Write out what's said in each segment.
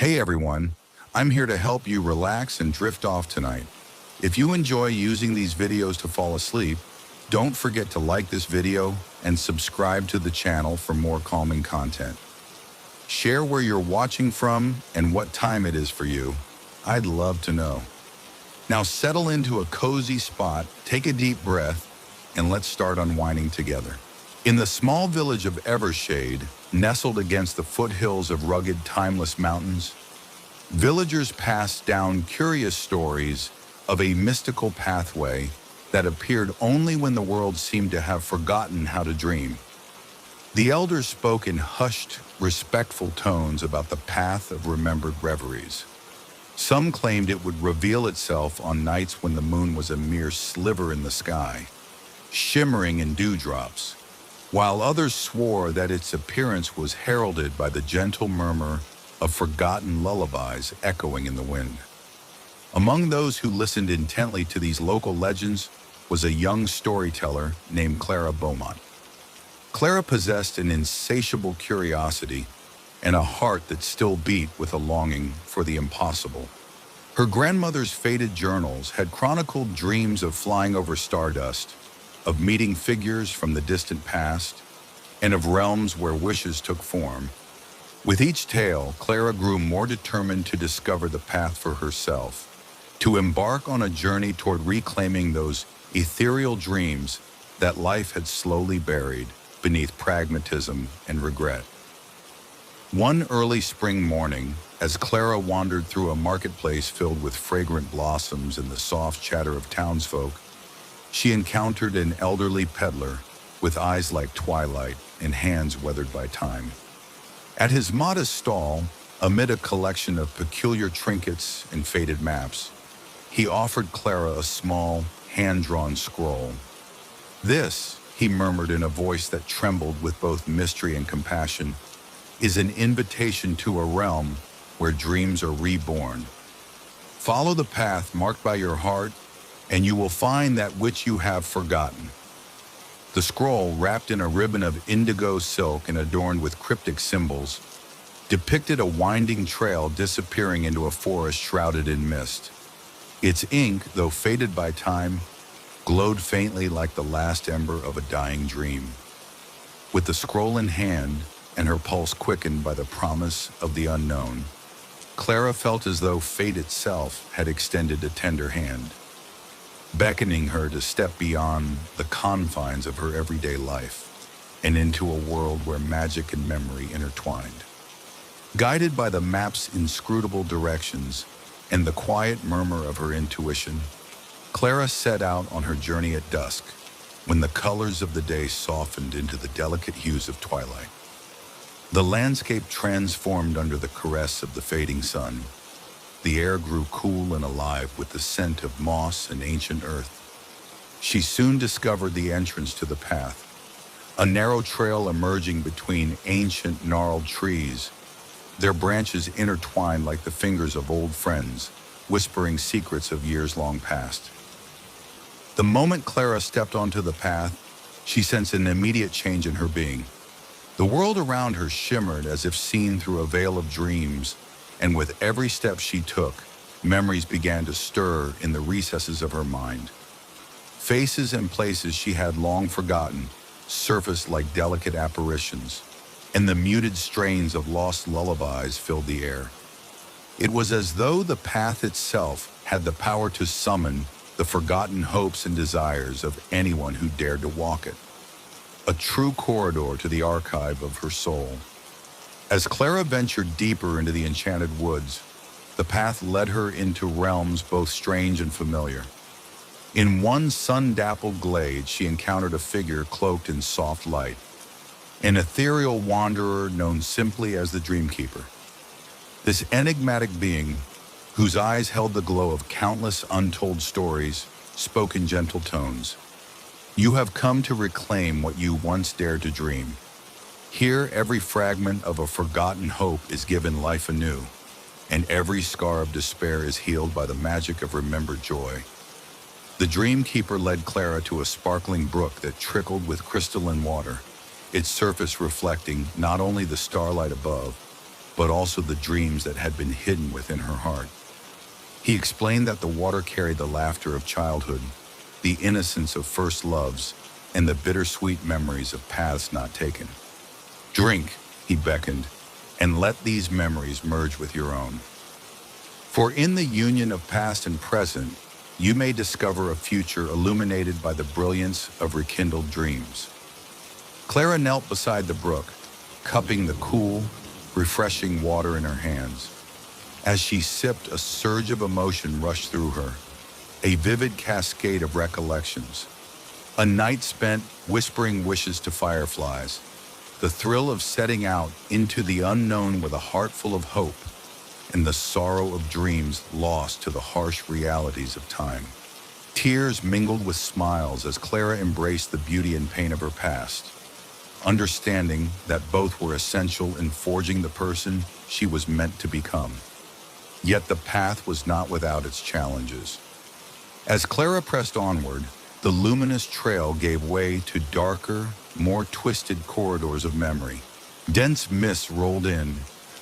Hey everyone, I'm here to help you relax and drift off tonight. If you enjoy using these videos to fall asleep, don't forget to like this video and subscribe to the channel for more calming content. Share where you're watching from and what time it is for you. I'd love to know. Now settle into a cozy spot, take a deep breath, and let's start unwinding together. In the small village of Evershade, nestled against the foothills of rugged, timeless mountains, villagers passed down curious stories of a mystical pathway that appeared only when the world seemed to have forgotten how to dream. The elders spoke in hushed, respectful tones about the path of remembered reveries. Some claimed it would reveal itself on nights when the moon was a mere sliver in the sky, shimmering in dewdrops, while others swore that its appearance was heralded by the gentle murmur of forgotten lullabies echoing in the wind. Among those who listened intently to these local legends was a young storyteller named Clara Beaumont. Clara possessed an insatiable curiosity and a heart that still beat with a longing for the impossible. Her grandmother's faded journals had chronicled dreams of flying over stardust, of meeting figures from the distant past, and of realms where wishes took form. With each tale, Clara grew more determined to discover the path for herself, to embark on a journey toward reclaiming those ethereal dreams that life had slowly buried beneath pragmatism and regret. One early spring morning, as Clara wandered through a marketplace filled with fragrant blossoms and the soft chatter of townsfolk, she encountered an elderly peddler with eyes like twilight and hands weathered by time. At his modest stall, amid a collection of peculiar trinkets and faded maps, he offered Clara a small, hand-drawn scroll. "This," he murmured in a voice that trembled with both mystery and compassion, "is an invitation to a realm where dreams are reborn. Follow the path marked by your heart, and you will find that which you have forgotten." The scroll, wrapped in a ribbon of indigo silk and adorned with cryptic symbols, depicted a winding trail disappearing into a forest shrouded in mist. Its ink, though faded by time, glowed faintly like the last ember of a dying dream. With the scroll in hand and her pulse quickened by the promise of the unknown, Clara felt as though fate itself had extended a tender hand, beckoning her to step beyond the confines of her everyday life and into a world where magic and memory intertwined. Guided by the map's inscrutable directions and the quiet murmur of her intuition, Clara set out on her journey at dusk, when the colors of the day softened into the delicate hues of twilight. The landscape transformed under the caress of the fading sun. The air grew cool and alive with the scent of moss and ancient earth. She soon discovered the entrance to the path, a narrow trail emerging between ancient gnarled trees, their branches intertwined like the fingers of old friends, whispering secrets of years long past. The moment Clara stepped onto the path, she sensed an immediate change in her being. The world around her shimmered as if seen through a veil of dreams, and with every step she took, memories began to stir in the recesses of her mind. Faces and places she had long forgotten surfaced like delicate apparitions, and the muted strains of lost lullabies filled the air. It was as though the path itself had the power to summon the forgotten hopes and desires of anyone who dared to walk it. A true corridor to the archive of her soul. As Clara ventured deeper into the enchanted woods, the path led her into realms both strange and familiar. In one sun-dappled glade, she encountered a figure cloaked in soft light, an ethereal wanderer known simply as the Dreamkeeper. This enigmatic being, whose eyes held the glow of countless untold stories, spoke in gentle tones. "You have come to reclaim what you once dared to dream. Here, every fragment of a forgotten hope is given life anew, and every scar of despair is healed by the magic of remembered joy." The Dreamkeeper led Clara to a sparkling brook that trickled with crystalline water, its surface reflecting not only the starlight above, but also the dreams that had been hidden within her heart. He explained that the water carried the laughter of childhood, the innocence of first loves, and the bittersweet memories of paths not taken. Drink, he beckoned, and let these memories merge with your own. For in the union of past and present, you may discover a future illuminated by the brilliance of rekindled dreams. Clara knelt beside the brook, cupping the cool, refreshing water in her hands. As she sipped, a surge of emotion rushed through her, a vivid cascade of recollections. A night spent whispering wishes to fireflies, the thrill of setting out into the unknown with a heart full of hope, and the sorrow of dreams lost to the harsh realities of time. Tears mingled with smiles as Clara embraced the beauty and pain of her past, understanding that both were essential in forging the person she was meant to become. Yet the path was not without its challenges. As Clara pressed onward, the luminous trail gave way to darker, more twisted corridors of memory. Dense mists rolled in,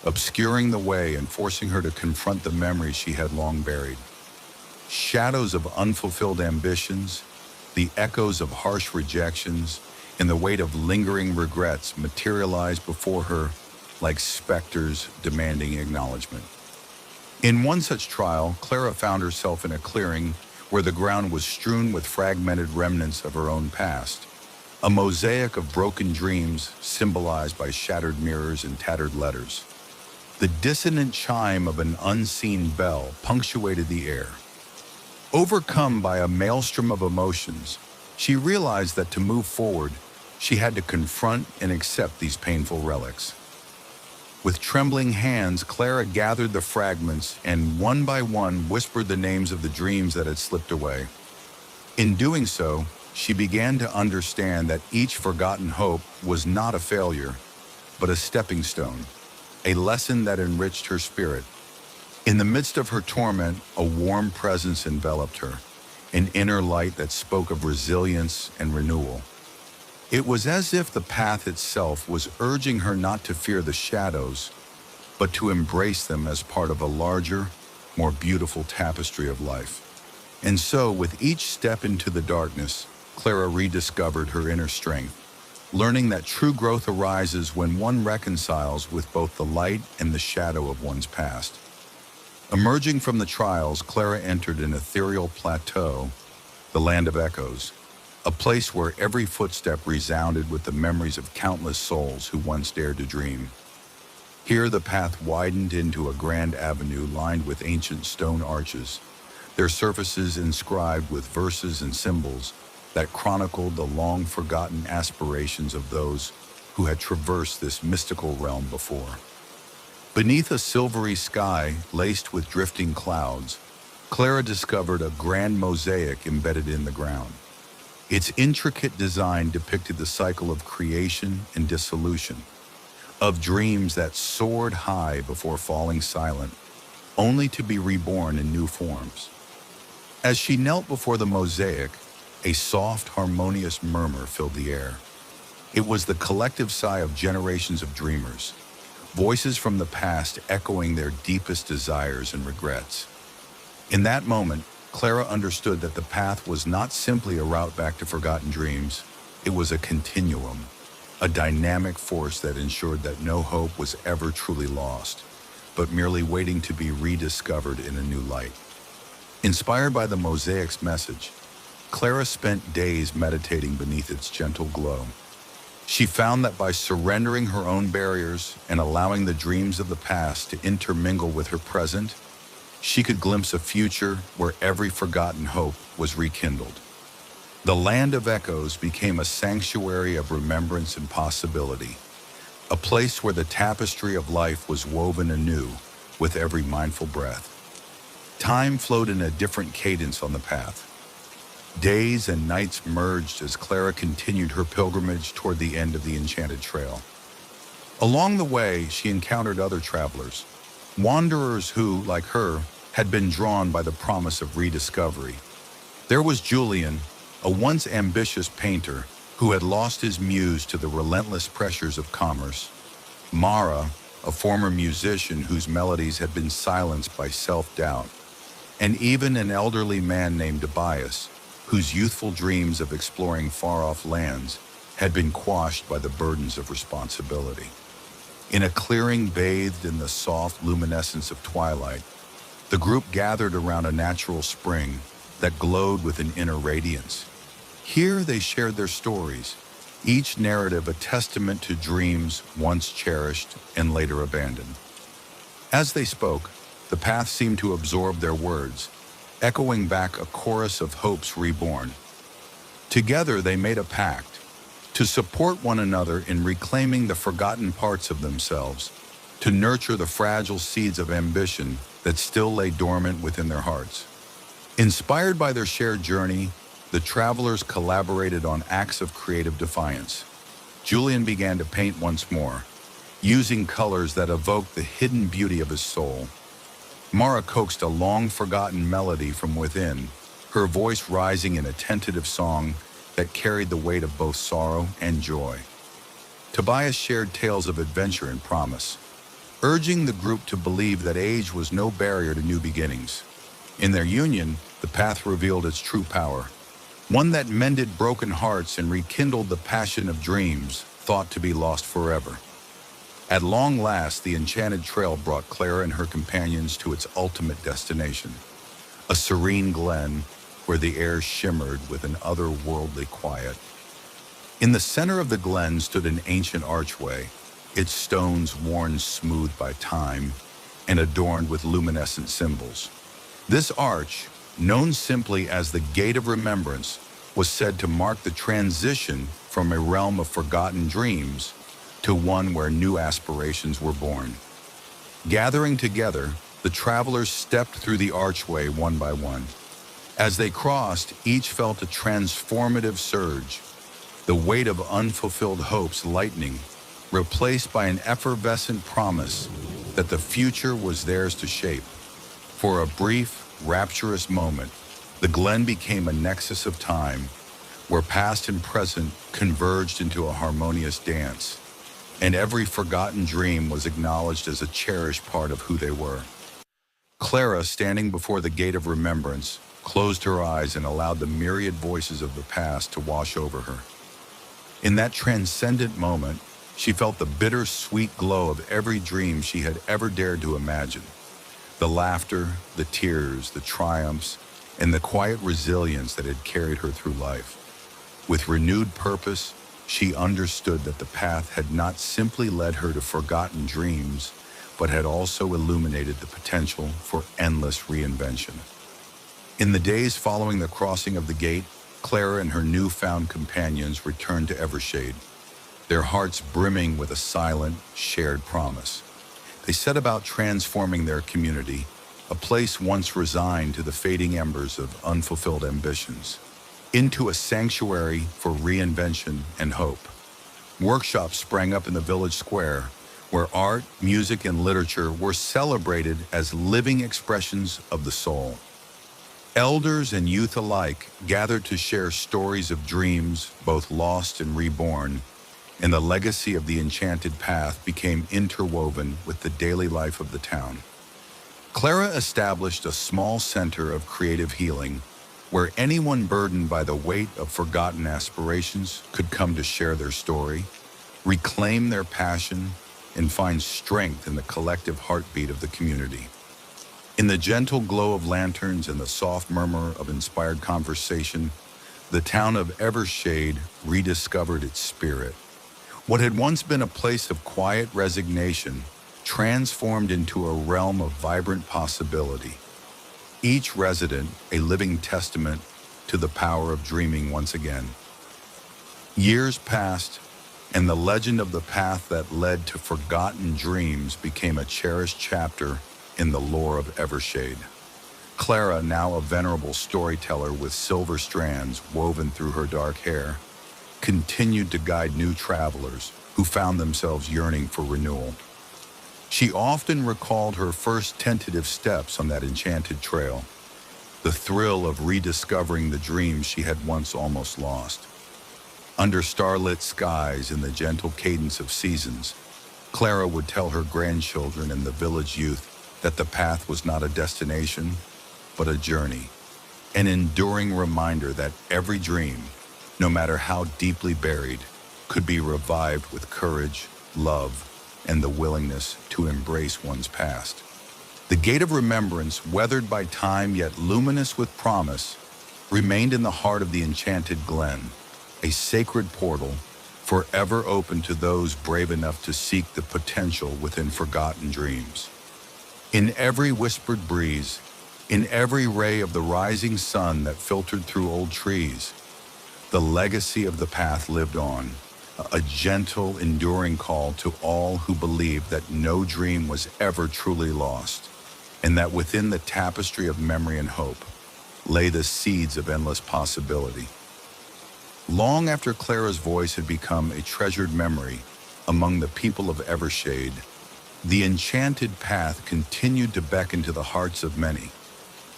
obscuring the way and forcing her to confront the memories she had long buried. Shadows of unfulfilled ambitions, the echoes of harsh rejections, and the weight of lingering regrets materialized before her like specters demanding acknowledgement. In one such trial, Clara found herself in a clearing where the ground was strewn with fragmented remnants of her own past, a mosaic of broken dreams symbolized by shattered mirrors and tattered letters. The dissonant chime of an unseen bell punctuated the air. Overcome by a maelstrom of emotions, she realized that to move forward, she had to confront and accept these painful relics. With trembling hands, Clara gathered the fragments and one by one whispered the names of the dreams that had slipped away. In doing so, she began to understand that each forgotten hope was not a failure, but a stepping stone, a lesson that enriched her spirit. In the midst of her torment, a warm presence enveloped her, an inner light that spoke of resilience and renewal. It was as if the path itself was urging her not to fear the shadows, but to embrace them as part of a larger, more beautiful tapestry of life. And so, with each step into the darkness, Clara rediscovered her inner strength, learning that true growth arises when one reconciles with both the light and the shadow of one's past. Emerging from the trials, Clara entered an ethereal plateau, the land of echoes, a place where every footstep resounded with the memories of countless souls who once dared to dream. Here the path widened into a grand avenue lined with ancient stone arches, their surfaces inscribed with verses and symbols that chronicled the long-forgotten aspirations of those who had traversed this mystical realm before. Beneath a silvery sky laced with drifting clouds, Clara discovered a grand mosaic embedded in the ground. Its intricate design depicted the cycle of creation and dissolution, of dreams that soared high before falling silent, only to be reborn in new forms. As she knelt before the mosaic, a soft, harmonious murmur filled the air. It was the collective sigh of generations of dreamers, voices from the past echoing their deepest desires and regrets. In that moment, Clara understood that the path was not simply a route back to forgotten dreams. It was a continuum, a dynamic force that ensured that no hope was ever truly lost, but merely waiting to be rediscovered in a new light. Inspired by the mosaic's message, Clara spent days meditating beneath its gentle glow. She found that by surrendering her own barriers and allowing the dreams of the past to intermingle with her present, she could glimpse a future where every forgotten hope was rekindled. The land of echoes became a sanctuary of remembrance and possibility, a place where the tapestry of life was woven anew with every mindful breath. Time flowed in a different cadence on the path. Days and nights merged as Clara continued her pilgrimage toward the end of the enchanted trail. Along the way, she encountered other travelers, wanderers who, like her, had been drawn by the promise of rediscovery. There was Julian, a once ambitious painter who had lost his muse to the relentless pressures of commerce. Mara, a former musician whose melodies had been silenced by self-doubt, and even an elderly man named Tobias, whose youthful dreams of exploring far-off lands had been quashed by the burdens of responsibility. In a clearing bathed in the soft luminescence of twilight, the group gathered around a natural spring that glowed with an inner radiance. Here they shared their stories, each narrative a testament to dreams once cherished and later abandoned. As they spoke, the path seemed to absorb their words, echoing back a chorus of hopes reborn. Together they made a pact to support one another in reclaiming the forgotten parts of themselves, to nurture the fragile seeds of ambition that still lay dormant within their hearts. Inspired by their shared journey, the travelers collaborated on acts of creative defiance. Julian began to paint once more, using colors that evoked the hidden beauty of his soul. Mara coaxed a long-forgotten melody from within, her voice rising in a tentative song that carried the weight of both sorrow and joy. Tobias shared tales of adventure and promise, urging the group to believe that age was no barrier to new beginnings. In their union, the path revealed its true power, one that mended broken hearts and rekindled the passion of dreams thought to be lost forever. At long last, the enchanted trail brought Clara and her companions to its ultimate destination, a serene glen where the air shimmered with an otherworldly quiet. In the center of the glen stood an ancient archway, its stones worn smooth by time and adorned with luminescent symbols. This arch, known simply as the Gate of Remembrance, was said to mark the transition from a realm of forgotten dreams to one where new aspirations were born. Gathering together, the travelers stepped through the archway one by one. As they crossed, each felt a transformative surge, the weight of unfulfilled hopes lightening, replaced by an effervescent promise that the future was theirs to shape. For a brief, rapturous moment, the glen became a nexus of time, where past and present converged into a harmonious dance, and every forgotten dream was acknowledged as a cherished part of who they were. Clara, standing before the Gate of Remembrance, closed her eyes and allowed the myriad voices of the past to wash over her. In that transcendent moment, she felt the bitter-sweet glow of every dream she had ever dared to imagine. The laughter, the tears, the triumphs, and the quiet resilience that had carried her through life. With renewed purpose, she understood that the path had not simply led her to forgotten dreams, but had also illuminated the potential for endless reinvention. In the days following the crossing of the gate, Clara and her newfound companions returned to Evershade, their hearts brimming with a silent, shared promise. They set about transforming their community, a place once resigned to the fading embers of unfulfilled ambitions, into a sanctuary for reinvention and hope. Workshops sprang up in the village square, where art, music, and literature were celebrated as living expressions of the soul. Elders and youth alike gathered to share stories of dreams, both lost and reborn, and the legacy of the enchanted path became interwoven with the daily life of the town. Clara established a small center of creative healing, where anyone burdened by the weight of forgotten aspirations could come to share their story, reclaim their passion, and find strength in the collective heartbeat of the community. In the gentle glow of lanterns and the soft murmur of inspired conversation, the town of Evershade rediscovered its spirit. What had once been a place of quiet resignation transformed into a realm of vibrant possibility. Each resident a living testament to the power of dreaming once again. Years passed, and the legend of the path that led to forgotten dreams became a cherished chapter in the lore of Evershade. Clara, now a venerable storyteller with silver strands woven through her dark hair, continued to guide new travelers who found themselves yearning for renewal. She often recalled her first tentative steps on that enchanted trail, the thrill of rediscovering the dreams she had once almost lost. Under starlit skies and the gentle cadence of seasons, Clara would tell her grandchildren and the village youth that the path was not a destination, but a journey, an enduring reminder that every dream, no matter how deeply buried, could be revived with courage, love, and the willingness to embrace one's past. The gate of remembrance, weathered by time yet luminous with promise, remained in the heart of the enchanted glen, a sacred portal forever open to those brave enough to seek the potential within forgotten dreams. In every whispered breeze, in every ray of the rising sun that filtered through old trees, the legacy of the path lived on, a gentle, enduring call to all who believed that no dream was ever truly lost, and that within the tapestry of memory and hope lay the seeds of endless possibility. Long after Clara's voice had become a treasured memory among the people of Evershade, the enchanted path continued to beckon to the hearts of many.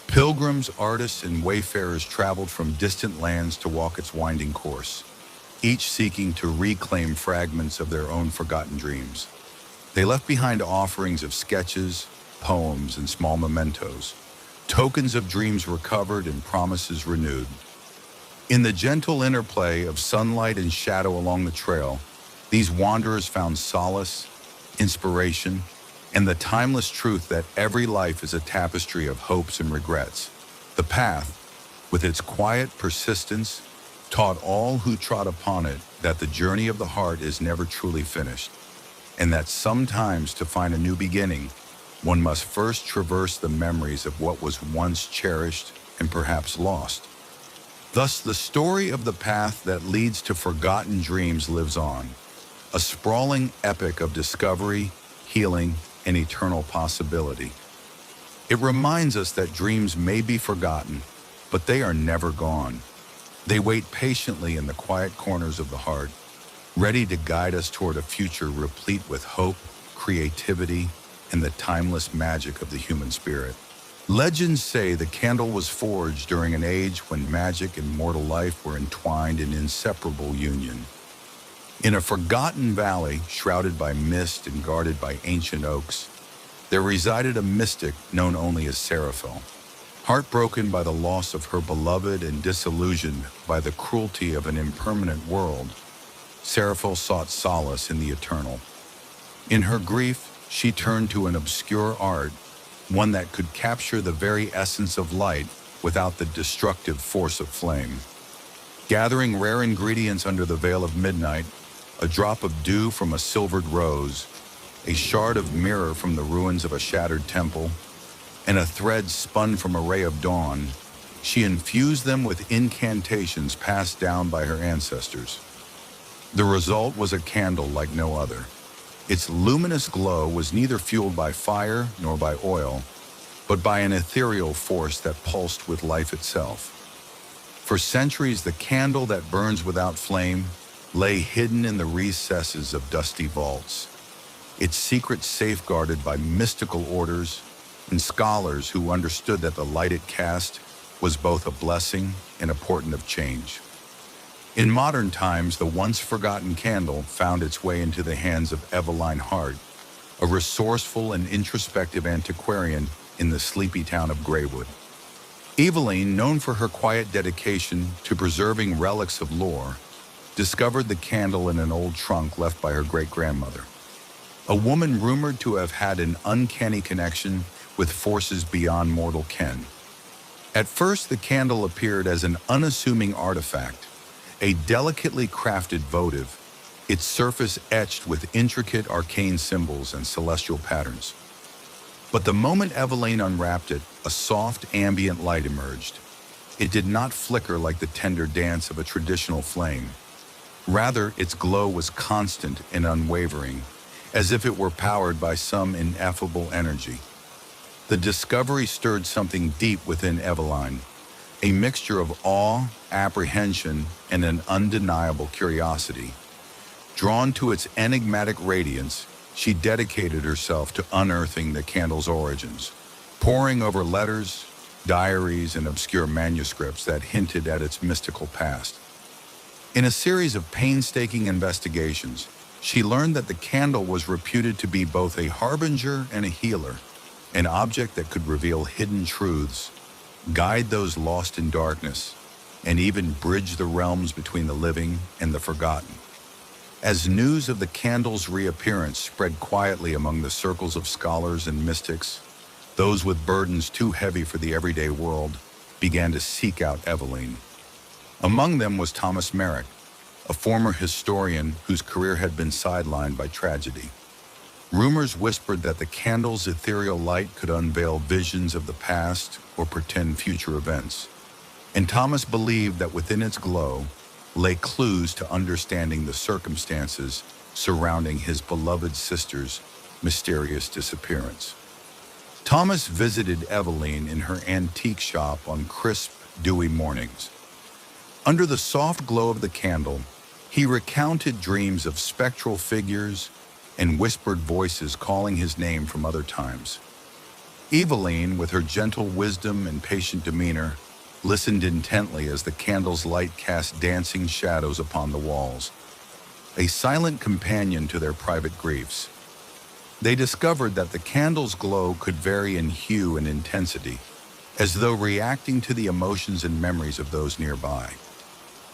Pilgrims, artists, and wayfarers traveled from distant lands to walk its winding course, each seeking to reclaim fragments of their own forgotten dreams. They left behind offerings of sketches, poems, and small mementos, tokens of dreams recovered and promises renewed. In the gentle interplay of sunlight and shadow along the trail, these wanderers found solace, inspiration, and the timeless truth that every life is a tapestry of hopes and regrets. The path, with its quiet persistence, taught all who trod upon it that the journey of the heart is never truly finished, and that sometimes to find a new beginning, one must first traverse the memories of what was once cherished and perhaps lost. Thus, the story of the path that leads to forgotten dreams lives on, a sprawling epic of discovery, healing, and eternal possibility. It reminds us that dreams may be forgotten, but they are never gone. They wait patiently in the quiet corners of the heart, ready to guide us toward a future replete with hope, creativity, and the timeless magic of the human spirit. Legends say the candle was forged during an age when magic and mortal life were entwined in inseparable union. In a forgotten valley, shrouded by mist and guarded by ancient oaks, there resided a mystic known only as Serafel. Heartbroken by the loss of her beloved and disillusioned by the cruelty of an impermanent world, Serafel sought solace in the eternal. In her grief, she turned to an obscure art, one that could capture the very essence of light without the destructive force of flame. Gathering rare ingredients under the veil of midnight, a drop of dew from a silvered rose, a shard of mirror from the ruins of a shattered temple, and a thread spun from a ray of dawn, she infused them with incantations passed down by her ancestors. The result was a candle like no other. Its luminous glow was neither fueled by fire nor by oil, but by an ethereal force that pulsed with life itself. For centuries, the candle that burns without flame lay hidden in the recesses of dusty vaults, its secrets safeguarded by mystical orders and scholars who understood that the light it cast was both a blessing and a portent of change. In modern times, the once forgotten candle found its way into the hands of Eveline Hart, a resourceful and introspective antiquarian in the sleepy town of Greywood. Eveline, known for her quiet dedication to preserving relics of lore, discovered the candle in an old trunk left by her great-grandmother, a woman rumored to have had an uncanny connection with forces beyond mortal ken. At first, the candle appeared as an unassuming artifact, a delicately crafted votive, its surface etched with intricate arcane symbols and celestial patterns. But the moment Eveline unwrapped it, a soft, ambient light emerged. It did not flicker like the tender dance of a traditional flame. Rather, its glow was constant and unwavering, as if it were powered by some ineffable energy. The discovery stirred something deep within Eveline, a mixture of awe, apprehension, and an undeniable curiosity. Drawn to its enigmatic radiance, she dedicated herself to unearthing the candle's origins, poring over letters, diaries, and obscure manuscripts that hinted at its mystical past. In a series of painstaking investigations, She learned that the candle was reputed to be both a harbinger and a healer, an object that could reveal hidden truths, guide those lost in darkness, and even bridge the realms between the living and the forgotten. As news of the candle's reappearance spread quietly among the circles of scholars and mystics, those with burdens too heavy for the everyday world began to seek out Eveline. Among them was Thomas Merrick, a former historian whose career had been sidelined by tragedy. Rumors whispered that the candle's ethereal light could unveil visions of the past or pretend future events, and Thomas believed that within its glow lay clues to understanding the circumstances surrounding his beloved sister's mysterious disappearance. Thomas visited Eveline in her antique shop on crisp, dewy mornings. Under the soft glow of the candle, he recounted dreams of spectral figures and whispered voices calling his name from other times. Eveline, with her gentle wisdom and patient demeanor, listened intently as the candle's light cast dancing shadows upon the walls, a silent companion to their private griefs. They discovered that the candle's glow could vary in hue and intensity, as though reacting to the emotions and memories of those nearby.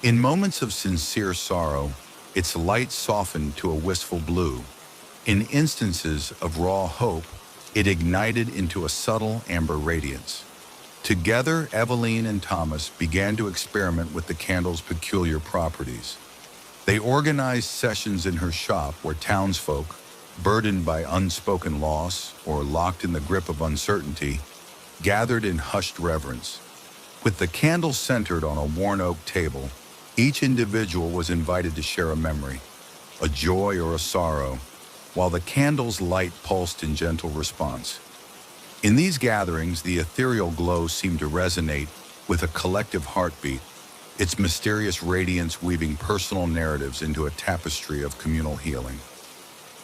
In moments of sincere sorrow, its light softened to a wistful blue. In instances of raw hope, it ignited into a subtle amber radiance. Together, Eveline and Thomas began to experiment with the candle's peculiar properties. They organized sessions in her shop where townsfolk, burdened by unspoken loss or locked in the grip of uncertainty, gathered in hushed reverence. With the candle centered on a worn oak table, each individual was invited to share a memory, a joy or a sorrow, while the candle's light pulsed in gentle response. In these gatherings, the ethereal glow seemed to resonate with a collective heartbeat, its mysterious radiance weaving personal narratives into a tapestry of communal healing.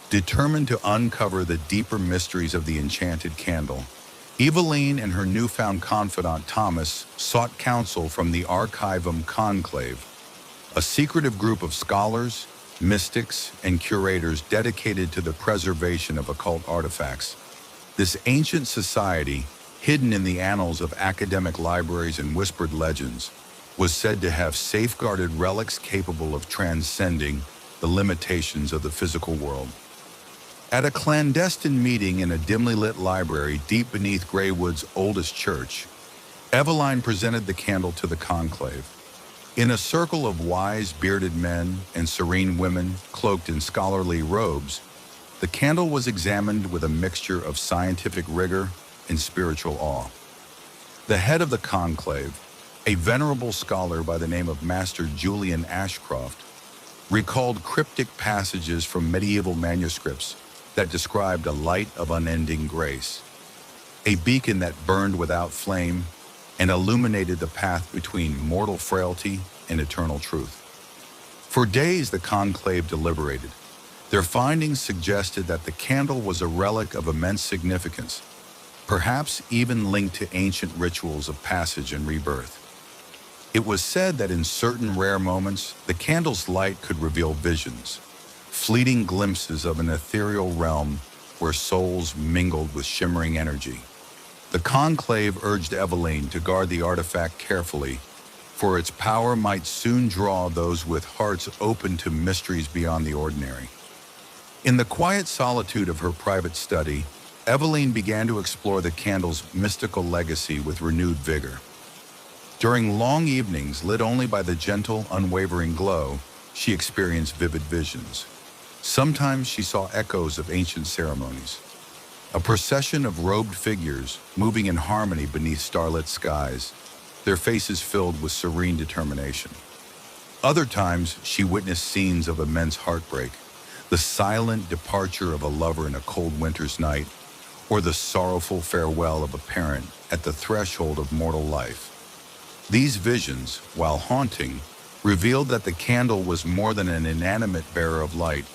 Determined to uncover the deeper mysteries of the enchanted candle, Eveline and her newfound confidant Thomas sought counsel from the Archivum Conclave, a secretive group of scholars, mystics, and curators dedicated to the preservation of occult artifacts. This ancient society, hidden in the annals of academic libraries and whispered legends, was said to have safeguarded relics capable of transcending the limitations of the physical world. At a clandestine meeting in a dimly lit library deep beneath Greywood's oldest church, Eveline presented the candle to the conclave. In a circle of wise, bearded men and serene women cloaked in scholarly robes, the candle was examined with a mixture of scientific rigor and spiritual awe. The head of the conclave, a venerable scholar by the name of Master Julian Ashcroft, recalled cryptic passages from medieval manuscripts that described a light of unending grace, a beacon that burned without flame and illuminated the path between mortal frailty and eternal truth. For days, the conclave deliberated. Their findings suggested that the candle was a relic of immense significance, perhaps even linked to ancient rituals of passage and rebirth. It was said that in certain rare moments, the candle's light could reveal visions, fleeting glimpses of an ethereal realm where souls mingled with shimmering energy. The conclave urged Eveline to guard the artifact carefully, for its power might soon draw those with hearts open to mysteries beyond the ordinary. In the quiet solitude of her private study, Eveline began to explore the candle's mystical legacy with renewed vigor. During long evenings lit only by the gentle, unwavering glow, she experienced vivid visions. Sometimes she saw echoes of ancient ceremonies, a procession of robed figures moving in harmony beneath starlit skies, their faces filled with serene determination. Other times, she witnessed scenes of immense heartbreak, the silent departure of a lover in a cold winter's night, or the sorrowful farewell of a parent at the threshold of mortal life. These visions, while haunting, revealed that the candle was more than an inanimate bearer of light.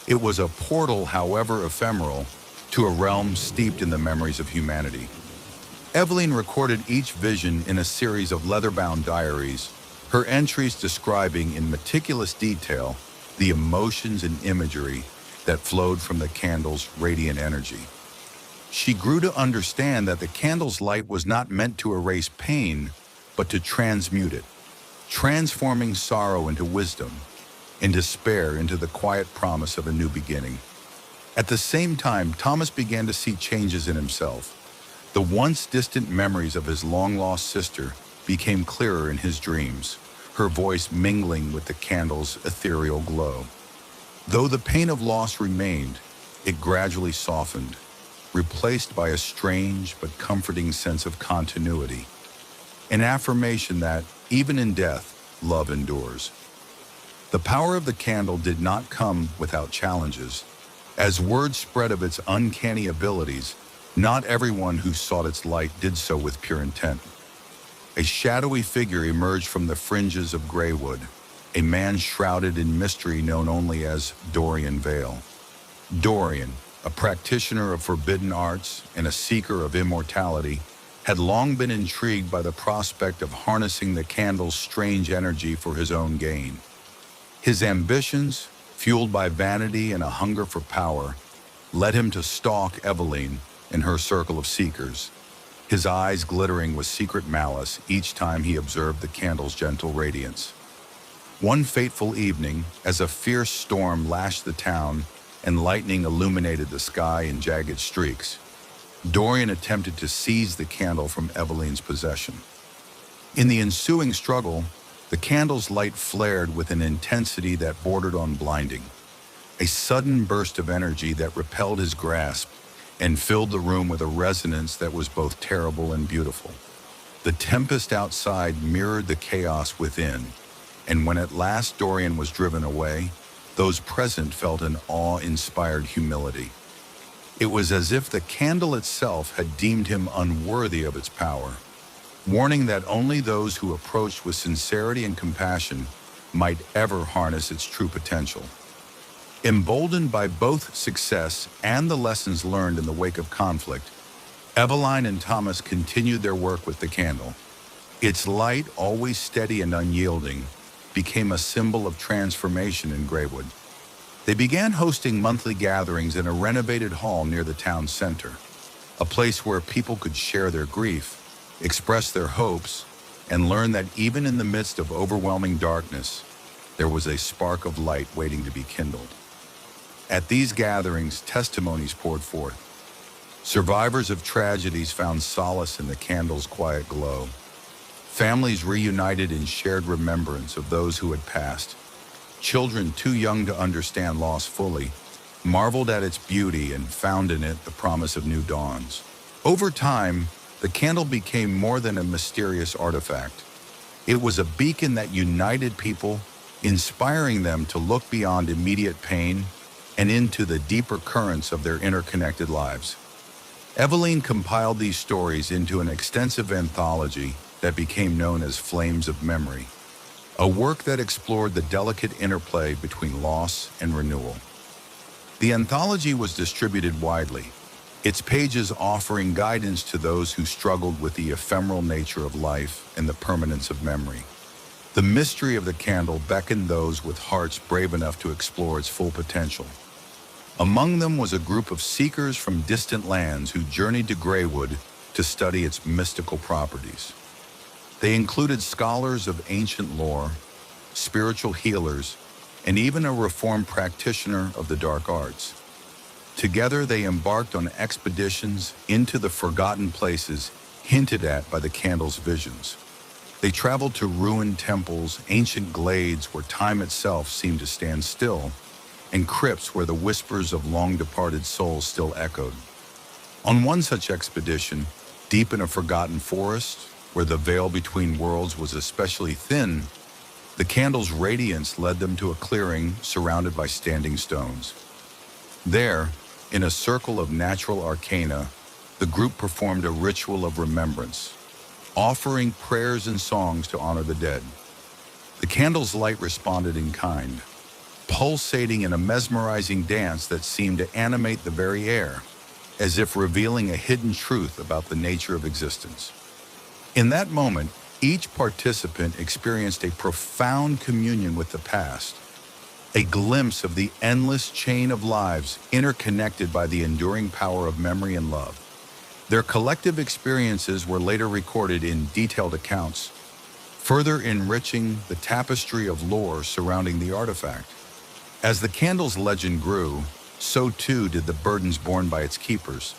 It was a portal, however ephemeral, to a realm steeped in the memories of humanity. Eveline recorded each vision in a series of leather-bound diaries, her entries describing in meticulous detail the emotions and imagery that flowed from the candle's radiant energy. She grew to understand that the candle's light was not meant to erase pain, but to transmute it, transforming sorrow into wisdom and despair into the quiet promise of a new beginning. At the same time, Thomas began to see changes in himself. The once distant memories of his long-lost sister became clearer in his dreams, her voice mingling with the candle's ethereal glow. Though the pain of loss remained, it gradually softened, replaced by a strange but comforting sense of continuity, an affirmation that, even in death, love endures. The power of the candle did not come without challenges. As word spread of its uncanny abilities, not everyone who sought its light did so with pure intent. A shadowy figure emerged from the fringes of Greywood, a man shrouded in mystery known only as Dorian Vale. Dorian, a practitioner of forbidden arts and a seeker of immortality, had long been intrigued by the prospect of harnessing the candle's strange energy for his own gain. His ambitions, fueled by vanity and a hunger for power, led him to stalk Eveline in her circle of seekers, his eyes glittering with secret malice each time he observed the candle's gentle radiance. One fateful evening, as a fierce storm lashed the town and lightning illuminated the sky in jagged streaks, Dorian attempted to seize the candle from Eveline's possession. In the ensuing struggle, the candle's light flared with an intensity that bordered on blinding, a sudden burst of energy that repelled his grasp and filled the room with a resonance that was both terrible and beautiful. The tempest outside mirrored the chaos within, and when at last Dorian was driven away, those present felt an awe-inspired humility. It was as if the candle itself had deemed him unworthy of its power, warning that only those who approached with sincerity and compassion might ever harness its true potential. Emboldened by both success and the lessons learned in the wake of conflict, Eveline and Thomas continued their work with the candle. Its light, always steady and unyielding, became a symbol of transformation in Greywood. They began hosting monthly gatherings in a renovated hall near the town center, a place where people could share their grief, express their hopes, and learn that even in the midst of overwhelming darkness, there was a spark of light waiting to be kindled. At these gatherings, testimonies poured forth. Survivors of tragedies found solace in the candle's quiet glow. Families reunited in shared remembrance of those who had passed. Children too young to understand loss fully marveled at its beauty and found in it the promise of new dawns. Over time, the candle became more than a mysterious artifact. It was a beacon that united people, inspiring them to look beyond immediate pain and into the deeper currents of their interconnected lives. Eveline compiled these stories into an extensive anthology that became known as Flames of Memory, a work that explored the delicate interplay between loss and renewal. The anthology was distributed widely, its pages offering guidance to those who struggled with the ephemeral nature of life and the permanence of memory. The mystery of the candle beckoned those with hearts brave enough to explore its full potential. Among them was a group of seekers from distant lands who journeyed to Greywood to study its mystical properties. They included scholars of ancient lore, spiritual healers, and even a reformed practitioner of the dark arts. Together, they embarked on expeditions into the forgotten places hinted at by the candle's visions. They traveled to ruined temples, ancient glades where time itself seemed to stand still, and crypts where the whispers of long-departed souls still echoed. On one such expedition, deep in a forgotten forest, where the veil between worlds was especially thin, the candle's radiance led them to a clearing surrounded by standing stones. There, in a circle of natural arcana, the group performed a ritual of remembrance, offering prayers and songs to honor the dead. The candle's light responded in kind, pulsating in a mesmerizing dance that seemed to animate the very air, as if revealing a hidden truth about the nature of existence. In that moment, each participant experienced a profound communion with the past, a glimpse of the endless chain of lives interconnected by the enduring power of memory and love. Their collective experiences were later recorded in detailed accounts, further enriching the tapestry of lore surrounding the artifact. As the candle's legend grew, so too did the burdens borne by its keepers.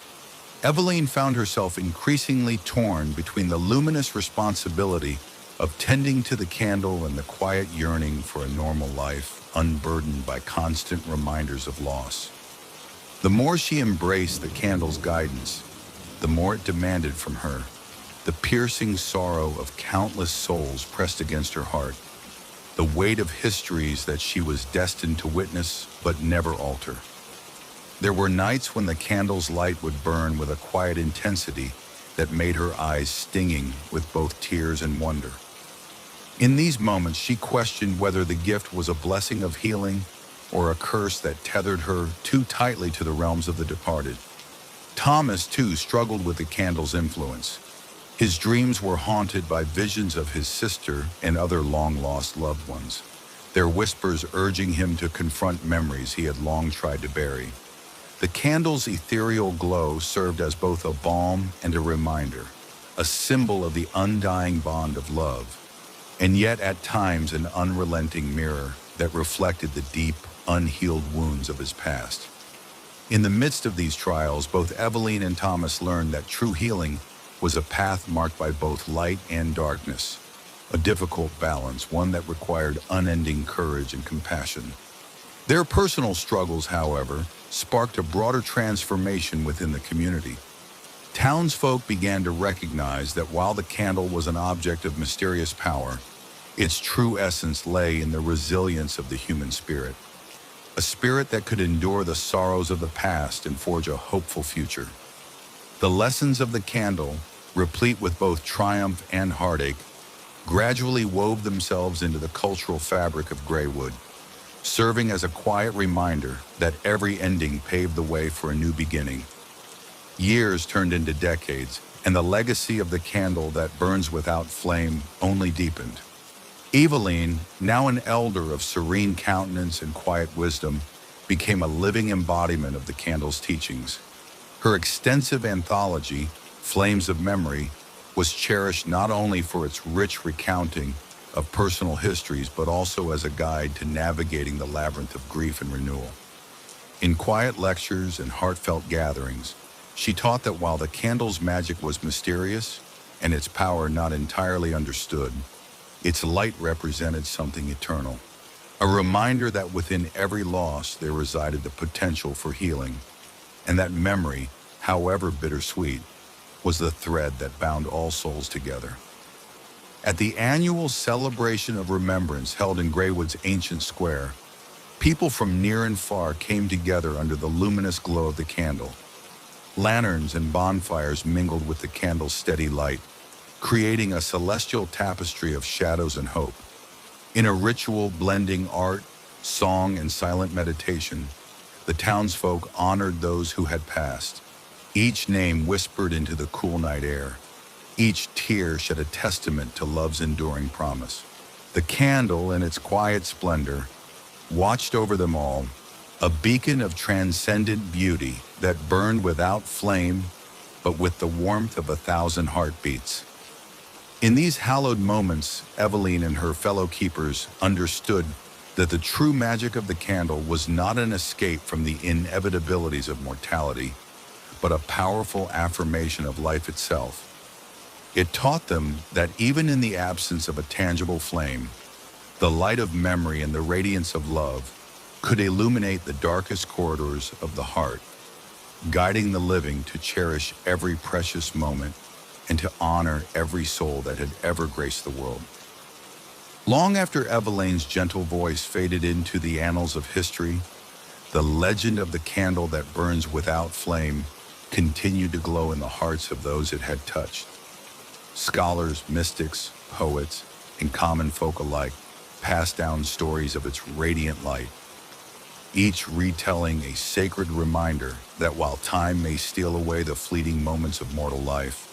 Eveline found herself increasingly torn between the luminous responsibility of tending to the candle and the quiet yearning for a normal life, unburdened by constant reminders of loss. The more she embraced the candle's guidance, the more it demanded from her, the piercing sorrow of countless souls pressed against her heart, the weight of histories that she was destined to witness but never alter. There were nights when the candle's light would burn with a quiet intensity that made her eyes stinging with both tears and wonder. In these moments, she questioned whether the gift was a blessing of healing or a curse that tethered her too tightly to the realms of the departed. Thomas, too, struggled with the candle's influence. His dreams were haunted by visions of his sister and other long-lost loved ones, their whispers urging him to confront memories he had long tried to bury. The candle's ethereal glow served as both a balm and a reminder, a symbol of the undying bond of love, and yet at times an unrelenting mirror that reflected the deep, unhealed wounds of his past. In the midst of these trials, both Eveline and Thomas learned that true healing was a path marked by both light and darkness, a difficult balance, one that required unending courage and compassion. Their personal struggles, however, sparked a broader transformation within the community. Townsfolk began to recognize that while the candle was an object of mysterious power, its true essence lay in the resilience of the human spirit, a spirit that could endure the sorrows of the past and forge a hopeful future. The lessons of the candle, replete with both triumph and heartache, gradually wove themselves into the cultural fabric of Greywood, serving as a quiet reminder that every ending paved the way for a new beginning. Years turned into decades, and the legacy of the candle that burns without flame only deepened. Eveline, now an elder of serene countenance and quiet wisdom, became a living embodiment of the candle's teachings. Her extensive anthology, Flames of Memory, was cherished not only for its rich recounting of personal histories, but also as a guide to navigating the labyrinth of grief and renewal. In quiet lectures and heartfelt gatherings, she taught that while the candle's magic was mysterious and its power not entirely understood, its light represented something eternal, a reminder that within every loss there resided the potential for healing, and that memory, however bittersweet, was the thread that bound all souls together. At the annual celebration of remembrance held in Greywood's ancient square, people from near and far came together under the luminous glow of the candle. Lanterns and bonfires mingled with the candle's steady light, creating a celestial tapestry of shadows and hope. In a ritual blending art, song, and silent meditation, the townsfolk honored those who had passed, each name whispered into the cool night air. Each tear shed a testament to love's enduring promise. The candle, in its quiet splendor, watched over them all, a beacon of transcendent beauty that burned without flame, but with the warmth of 1,000 heartbeats. In these hallowed moments, Eveline and her fellow keepers understood that the true magic of the candle was not an escape from the inevitabilities of mortality, but a powerful affirmation of life itself. It taught them that even in the absence of a tangible flame, the light of memory and the radiance of love could illuminate the darkest corridors of the heart, guiding the living to cherish every precious moment and to honor every soul that had ever graced the world. Long after Eveline's gentle voice faded into the annals of history, the legend of the candle that burns without flame continued to glow in the hearts of those it had touched. Scholars, mystics, poets, and common folk alike passed down stories of its radiant light, each retelling a sacred reminder that while time may steal away the fleeting moments of mortal life,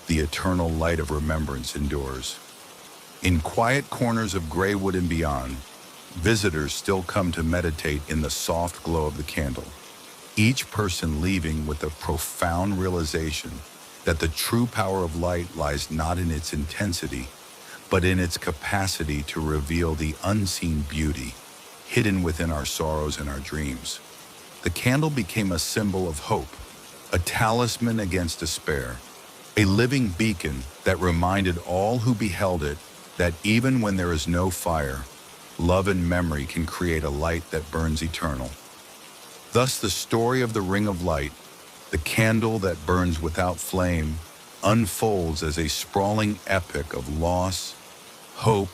the eternal light of remembrance endures. In quiet corners of Greywood and beyond, visitors still come to meditate in the soft glow of the candle, each person leaving with a profound realization that the true power of light lies not in its intensity, but in its capacity to reveal the unseen beauty hidden within our sorrows and our dreams. The candle became a symbol of hope, a talisman against despair, a living beacon that reminded all who beheld it that even when there is no fire, love and memory can create a light that burns eternal. Thus, the story of the ring of light, the candle that burns without flame, unfolds as a sprawling epic of loss, hope,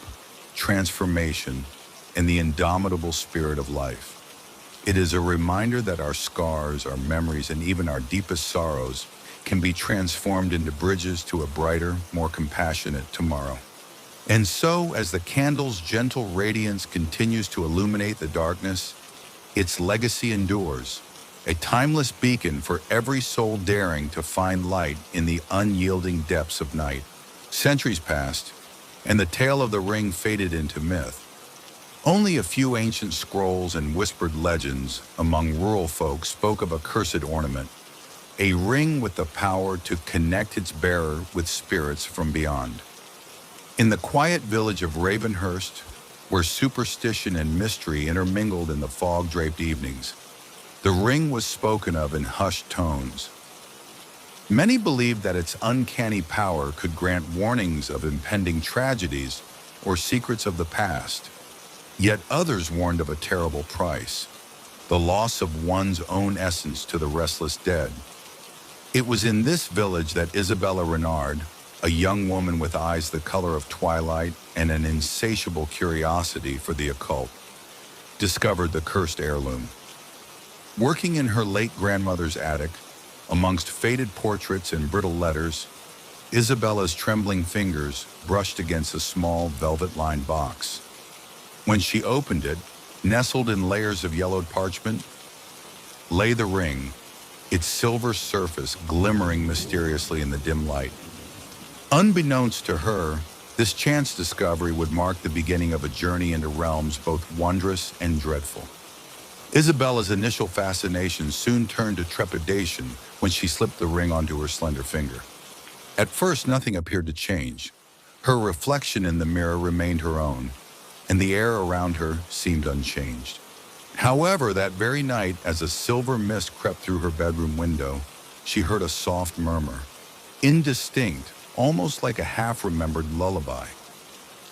transformation, and the indomitable spirit of life. It is a reminder that our scars, our memories, and even our deepest sorrows can be transformed into bridges to a brighter, more compassionate tomorrow. And so, as the candle's gentle radiance continues to illuminate the darkness, its legacy endures, a timeless beacon for every soul daring to find light in the unyielding depths of night. Centuries passed, and the tale of the ring faded into myth. Only a few ancient scrolls and whispered legends among rural folk spoke of a cursed ornament, a ring with the power to connect its bearer with spirits from beyond. In the quiet village of Ravenhurst, where superstition and mystery intermingled in the fog-draped evenings, the ring was spoken of in hushed tones. Many believed that its uncanny power could grant warnings of impending tragedies or secrets of the past. Yet others warned of a terrible price, the loss of one's own essence to the restless dead. It was in this village that Isabella Renard, a young woman with eyes the color of twilight and an insatiable curiosity for the occult, discovered the cursed heirloom. Working in her late grandmother's attic, amongst faded portraits and brittle letters, Isabella's trembling fingers brushed against a small velvet-lined box. When she opened it, nestled in layers of yellowed parchment, lay the ring, its silver surface glimmering mysteriously in the dim light. Unbeknownst to her, this chance discovery would mark the beginning of a journey into realms both wondrous and dreadful. Isabella's initial fascination soon turned to trepidation when she slipped the ring onto her slender finger. At first, nothing appeared to change. Her reflection in the mirror remained her own, and the air around her seemed unchanged. However, that very night, as a silver mist crept through her bedroom window, she heard a soft murmur, indistinct, almost like a half-remembered lullaby.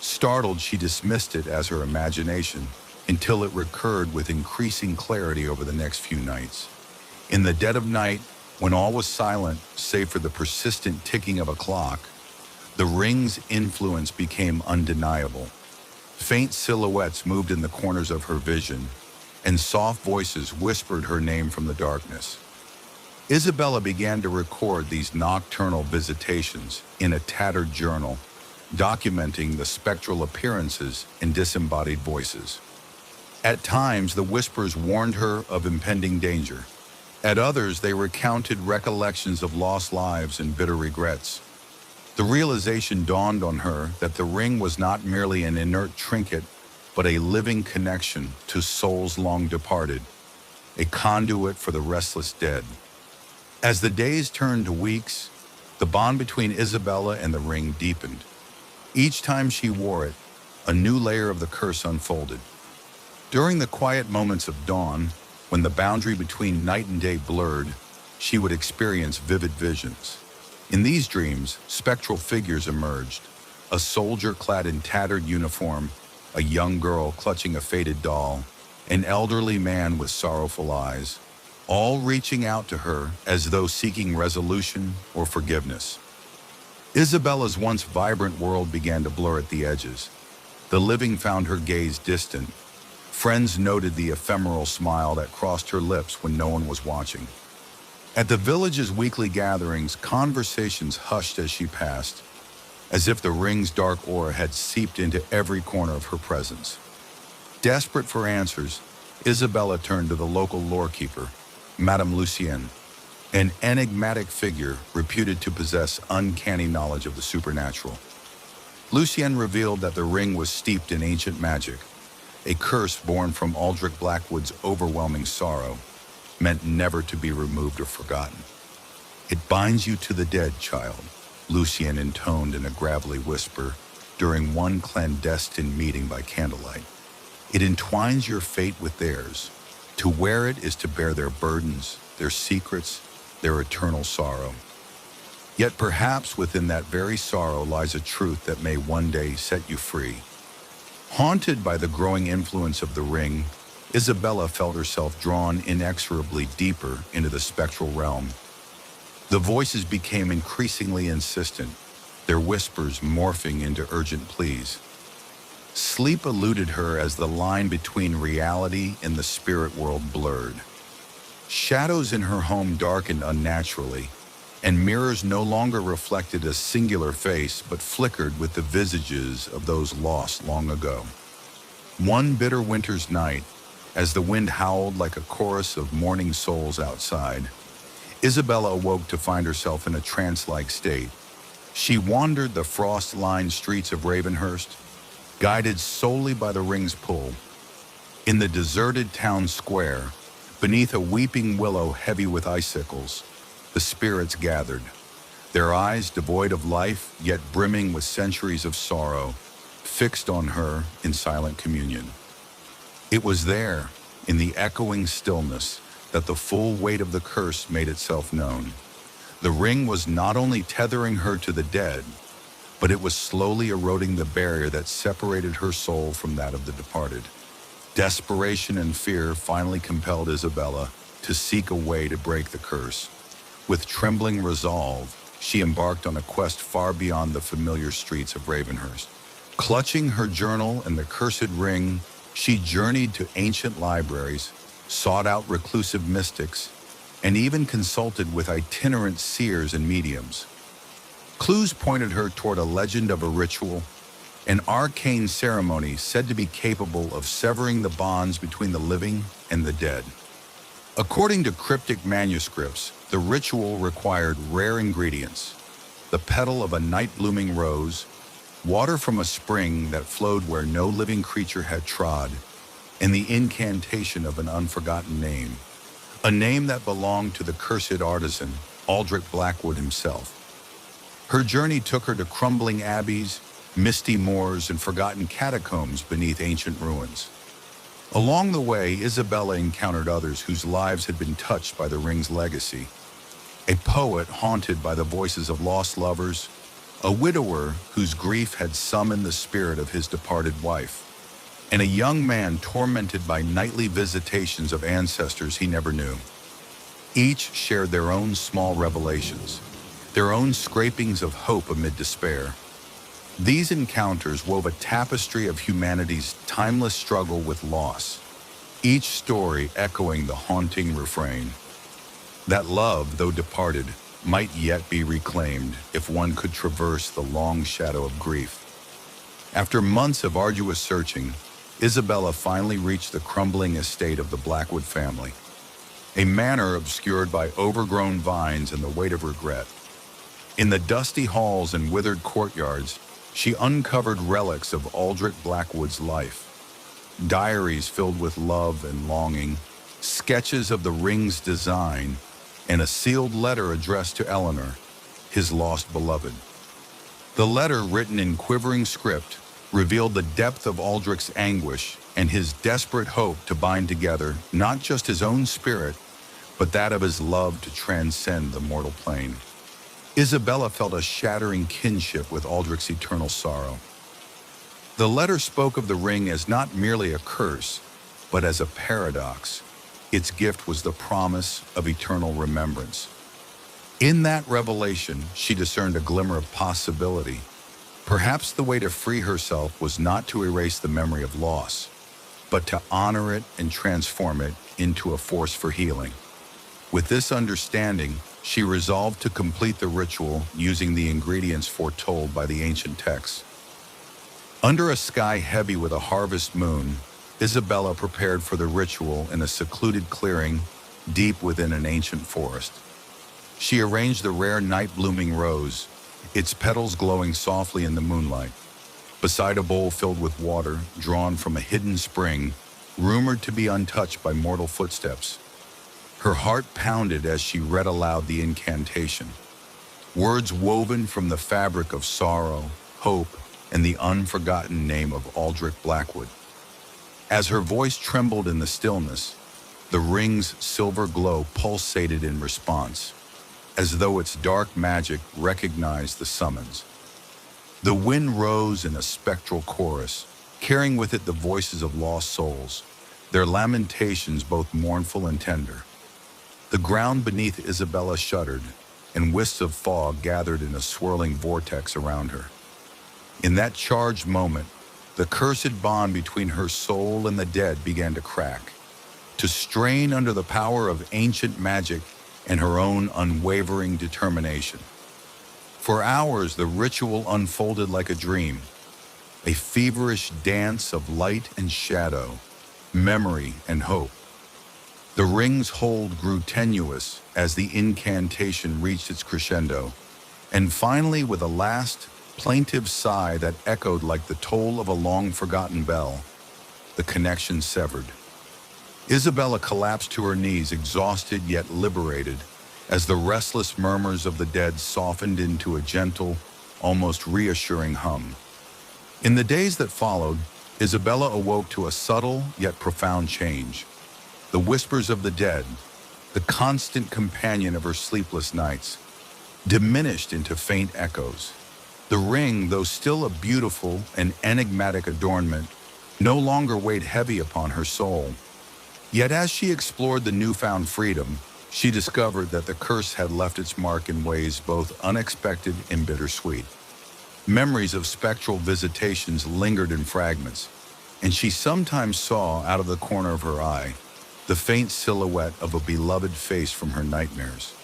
Startled, she dismissed it as her imagination, until it recurred with increasing clarity over the next few nights. In the dead of night, when all was silent save for the persistent ticking of a clock, the ring's influence became undeniable. Faint silhouettes moved in the corners of her vision, and soft voices whispered her name from the darkness. Isabella began to record these nocturnal visitations in a tattered journal, documenting the spectral appearances and disembodied voices. At times, the whispers warned her of impending danger. At others, they recounted recollections of lost lives and bitter regrets. The realization dawned on her that the ring was not merely an inert trinket, but a living connection to souls long departed, a conduit for the restless dead. As the days turned to weeks, the bond between Isabella and the ring deepened. Each time she wore it, a new layer of the curse unfolded. During the quiet moments of dawn, when the boundary between night and day blurred, she would experience vivid visions. In these dreams, spectral figures emerged, a soldier clad in tattered uniform, a young girl clutching a faded doll, an elderly man with sorrowful eyes, all reaching out to her as though seeking resolution or forgiveness. Isabella's once vibrant world began to blur at the edges. The living found her gaze distant. Friends noted the ephemeral smile that crossed her lips when no one was watching. At the village's weekly gatherings, conversations hushed as she passed, as if the ring's dark aura had seeped into every corner of her presence. Desperate for answers, Isabella turned to the local lorekeeper, Madame Lucienne, an enigmatic figure reputed to possess uncanny knowledge of the supernatural. Lucienne revealed that the ring was steeped in ancient magic, a curse born from Aldrich Blackwood's overwhelming sorrow, meant never to be removed or forgotten. "It binds you to the dead, child," Lucien intoned in a gravelly whisper during one clandestine meeting by candlelight. "It entwines your fate with theirs. To wear it is to bear their burdens, their secrets, their eternal sorrow. Yet perhaps within that very sorrow lies a truth that may one day set you free." Haunted by the growing influence of the ring, Isabella felt herself drawn inexorably deeper into the spectral realm. The voices became increasingly insistent, their whispers morphing into urgent pleas. Sleep eluded her as the line between reality and the spirit world blurred. Shadows in her home darkened unnaturally, and mirrors no longer reflected a singular face but flickered with the visages of those lost long ago. One bitter winter's night, as the wind howled like a chorus of mourning souls outside, Isabella awoke to find herself in a trance-like state. She wandered the frost-lined streets of Ravenhurst, guided solely by the ring's pull. In the deserted town square, beneath a weeping willow heavy with icicles, the spirits gathered, their eyes devoid of life yet brimming with centuries of sorrow, fixed on her in silent communion. It was there, in the echoing stillness, that the full weight of the curse made itself known. The ring was not only tethering her to the dead, but it was slowly eroding the barrier that separated her soul from that of the departed. Desperation and fear finally compelled Isabella to seek a way to break the curse. With trembling resolve, she embarked on a quest far beyond the familiar streets of Ravenhurst. Clutching her journal and the cursed ring, she journeyed to ancient libraries, sought out reclusive mystics, and even consulted with itinerant seers and mediums. Clues pointed her toward a legend of a ritual, an arcane ceremony said to be capable of severing the bonds between the living and the dead. According to cryptic manuscripts, the ritual required rare ingredients: the petal of a night-blooming rose, water from a spring that flowed where no living creature had trod, and the incantation of an unforgotten name, a name that belonged to the cursed artisan, Aldrich Blackwood himself. Her journey took her to crumbling abbeys, misty moors, and forgotten catacombs beneath ancient ruins. Along the way, Isabella encountered others whose lives had been touched by the ring's legacy. A poet haunted by the voices of lost lovers, a widower whose grief had summoned the spirit of his departed wife, and a young man tormented by nightly visitations of ancestors he never knew. Each shared their own small revelations, their own scrapings of hope amid despair. These encounters wove a tapestry of humanity's timeless struggle with loss, each story echoing the haunting refrain that love, though departed, might yet be reclaimed if one could traverse the long shadow of grief. After months of arduous searching, Isabella finally reached the crumbling estate of the Blackwood family, a manor obscured by overgrown vines and the weight of regret. In the dusty halls and withered courtyards, she uncovered relics of Aldrich Blackwood's life, diaries filled with love and longing, sketches of the ring's design, and a sealed letter addressed to Eleanor, his lost beloved. The letter, written in quivering script, revealed the depth of Aldrich's anguish and his desperate hope to bind together not just his own spirit, but that of his love to transcend the mortal plane. Isabella felt a shattering kinship with Aldrich's eternal sorrow. The letter spoke of the ring as not merely a curse, but as a paradox. Its gift was the promise of eternal remembrance. In that revelation, she discerned a glimmer of possibility. Perhaps the way to free herself was not to erase the memory of loss, but to honor it and transform it into a force for healing. With this understanding, she resolved to complete the ritual using the ingredients foretold by the ancient texts. Under a sky heavy with a harvest moon, Isabella prepared for the ritual in a secluded clearing deep within an ancient forest. She arranged the rare night-blooming rose, its petals glowing softly in the moonlight. beside a bowl filled with water drawn from a hidden spring, rumored to be untouched by mortal footsteps. Her heart pounded as she read aloud the incantation, words woven from the fabric of sorrow, hope, and the unforgotten name of Aldrich Blackwood. As her voice trembled in the stillness, the ring's silver glow pulsated in response, as though its dark magic recognized the summons. The wind rose in a spectral chorus, carrying with it the voices of lost souls, their lamentations both mournful and tender. The ground beneath Isabella shuddered, and wisps of fog gathered in a swirling vortex around her. In that charged moment, the cursed bond between her soul and the dead began to crack, to strain under the power of ancient magic and her own unwavering determination. For hours, the ritual unfolded like a dream, a feverish dance of light and shadow, memory and hope. The ring's hold grew tenuous as the incantation reached its crescendo, and finally, with a last, plaintive sigh that echoed like the toll of a long-forgotten bell, the connection severed. Isabella collapsed to her knees, exhausted yet liberated, as the restless murmurs of the dead softened into a gentle, almost reassuring hum. In the days that followed, Isabella awoke to a subtle yet profound change. The whispers of the dead, the constant companion of her sleepless nights, diminished into faint echoes. The ring, though still a beautiful and enigmatic adornment, no longer weighed heavy upon her soul. Yet as she explored the newfound freedom, she discovered that the curse had left its mark in ways both unexpected and bittersweet. Memories of spectral visitations lingered in fragments, and she sometimes saw, out of the corner of her eye, the faint silhouette of a beloved face from her nightmares.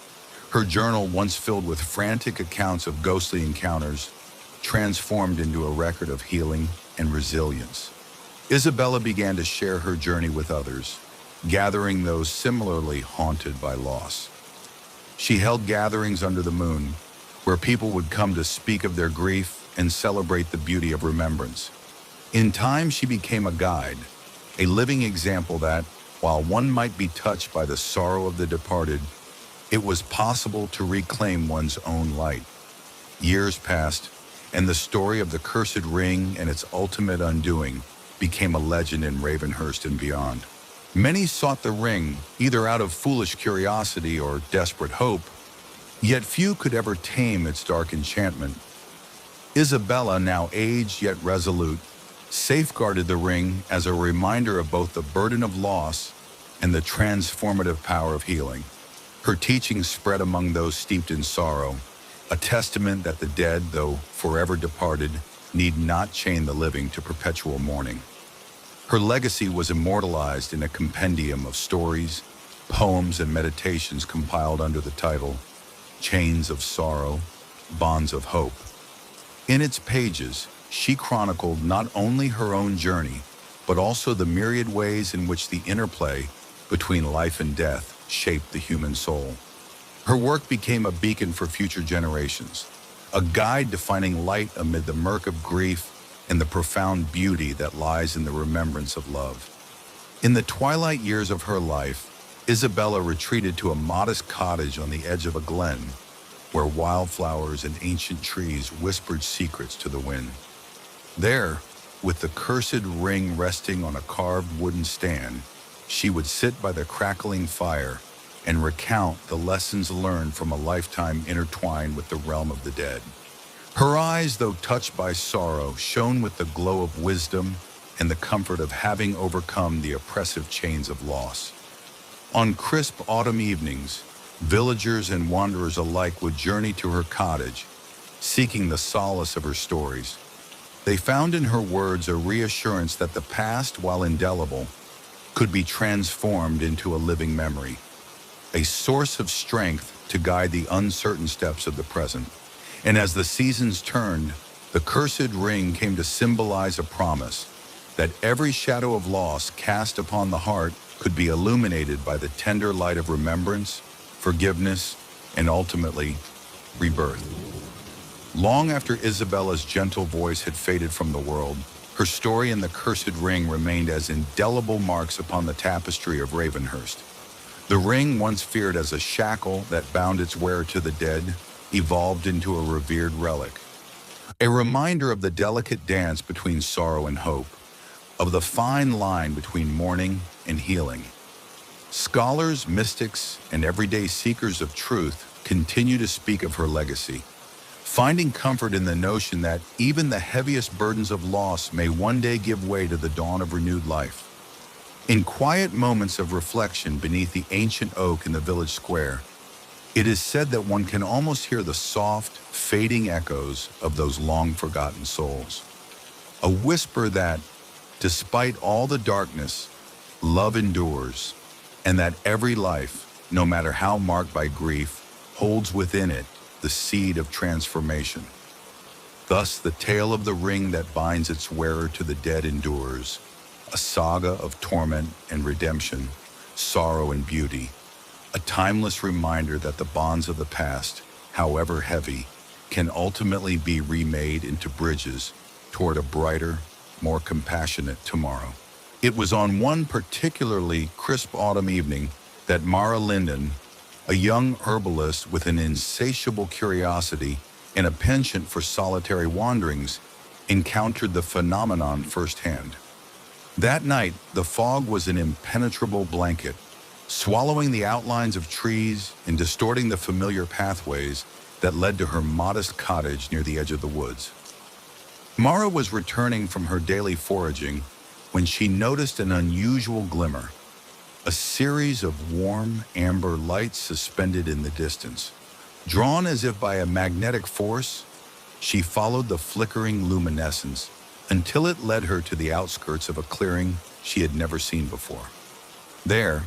Her journal, once filled with frantic accounts of ghostly encounters, transformed into a record of healing and resilience. Isabella began to share her journey with others, gathering those similarly haunted by loss. She held gatherings under the moon, where people would come to speak of their grief and celebrate the beauty of remembrance. In time, she became a guide, a living example that, while one might be touched by the sorrow of the departed, it was possible to reclaim one's own light. Years passed, and the story of the cursed ring and its ultimate undoing became a legend in Ravenhurst and beyond. Many sought the ring, either out of foolish curiosity or desperate hope, yet few could ever tame its dark enchantment. Isabella, now aged yet resolute, safeguarded the ring as a reminder of both the burden of loss and the transformative power of healing. Her teachings spread among those steeped in sorrow, a testament that the dead, though forever departed, need not chain the living to perpetual mourning. Her legacy was immortalized in a compendium of stories, poems, and meditations compiled under the title Chains of Sorrow, Bonds of Hope. In its pages, she chronicled not only her own journey, but also the myriad ways in which the interplay between life and death shaped the human soul. Her work became a beacon for future generations, a guide to finding light amid the murk of grief and the profound beauty that lies in the remembrance of love. In the twilight years of her life, Isabella retreated to a modest cottage on the edge of a glen, where wildflowers and ancient trees whispered secrets to the wind. There, with the cursed ring resting on a carved wooden stand, she would sit by the crackling fire and recount the lessons learned from a lifetime intertwined with the realm of the dead. Her eyes, though touched by sorrow, shone with the glow of wisdom and the comfort of having overcome the oppressive chains of loss. On crisp autumn evenings, villagers and wanderers alike would journey to her cottage, seeking the solace of her stories. They found in her words a reassurance that the past, while indelible, could be transformed into a living memory, a source of strength to guide the uncertain steps of the present. And as the seasons turned, the cursed ring came to symbolize a promise that every shadow of loss cast upon the heart could be illuminated by the tender light of remembrance, forgiveness, and ultimately, rebirth. Long after Isabella's gentle voice had faded from the world, her story and the cursed ring remained as indelible marks upon the tapestry of Ravenhurst. The ring, once feared as a shackle that bound its wearer to the dead, evolved into a revered relic. A reminder of the delicate dance between sorrow and hope, of the fine line between mourning and healing. Scholars, mystics, and everyday seekers of truth continue to speak of her legacy, finding comfort in the notion that even the heaviest burdens of loss may one day give way to the dawn of renewed life. In quiet moments of reflection beneath the ancient oak in the village square, it is said that one can almost hear the soft, fading echoes of those long-forgotten souls. A whisper that, despite all the darkness, love endures, and that every life, no matter how marked by grief, holds within it the seed of transformation. Thus, the tale of the ring that binds its wearer to the dead endures, a saga of torment and redemption, sorrow and beauty, a timeless reminder that the bonds of the past, however heavy, can ultimately be remade into bridges toward a brighter, more compassionate tomorrow. It was on one particularly crisp autumn evening that Mara Linden, a young herbalist with an insatiable curiosity and a penchant for solitary wanderings, encountered the phenomenon firsthand. That night, the fog was an impenetrable blanket, swallowing the outlines of trees and distorting the familiar pathways that led to her modest cottage near the edge of the woods. Mara was returning from her daily foraging when she noticed an unusual glimmer, a series of warm, amber lights suspended in the distance. Drawn as if by a magnetic force, she followed the flickering luminescence until it led her to the outskirts of a clearing she had never seen before. There,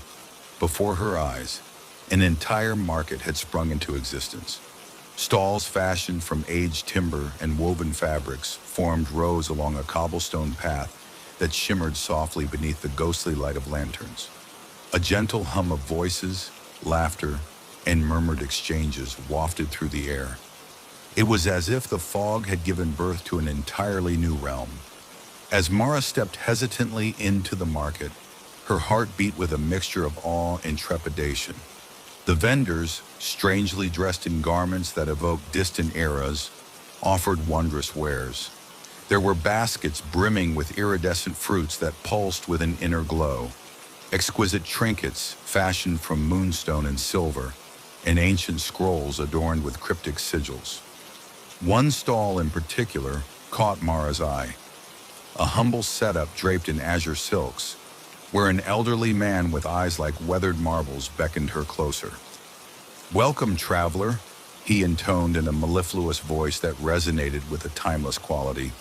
before her eyes, an entire market had sprung into existence. Stalls fashioned from aged timber and woven fabrics formed rows along a cobblestone path that shimmered softly beneath the ghostly light of lanterns. A gentle hum of voices, laughter, and murmured exchanges wafted through the air. It was as if the fog had given birth to an entirely new realm. As Mara stepped hesitantly into the market, her heart beat with a mixture of awe and trepidation. The vendors, strangely dressed in garments that evoked distant eras, offered wondrous wares. There were baskets brimming with iridescent fruits that pulsed with an inner glow, exquisite trinkets fashioned from moonstone and silver, and ancient scrolls adorned with cryptic sigils. One stall in particular caught Mara's eye, a humble setup draped in azure silks, where an elderly man with eyes like weathered marbles beckoned her closer. "Welcome, traveler," he intoned in a mellifluous voice that resonated with a timeless quality.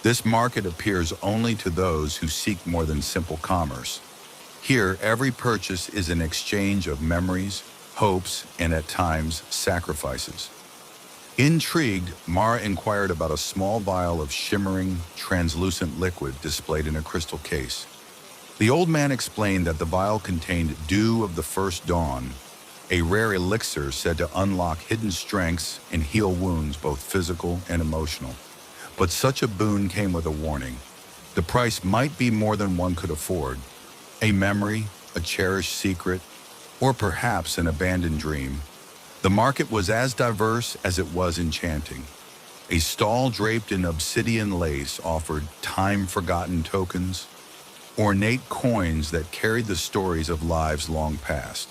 "This market appears only to those who seek more than simple commerce. Here, every purchase is an exchange of memories, hopes, and at times, sacrifices." Intrigued, Mara inquired about a small vial of shimmering, translucent liquid displayed in a crystal case. The old man explained that the vial contained dew of the first dawn, a rare elixir said to unlock hidden strengths and heal wounds both physical and emotional. But such a boon came with a warning. The price might be more than one could afford. A memory, a cherished secret, or perhaps an abandoned dream. The market was as diverse as it was enchanting. A stall draped in obsidian lace offered time-forgotten tokens, ornate coins that carried the stories of lives long past.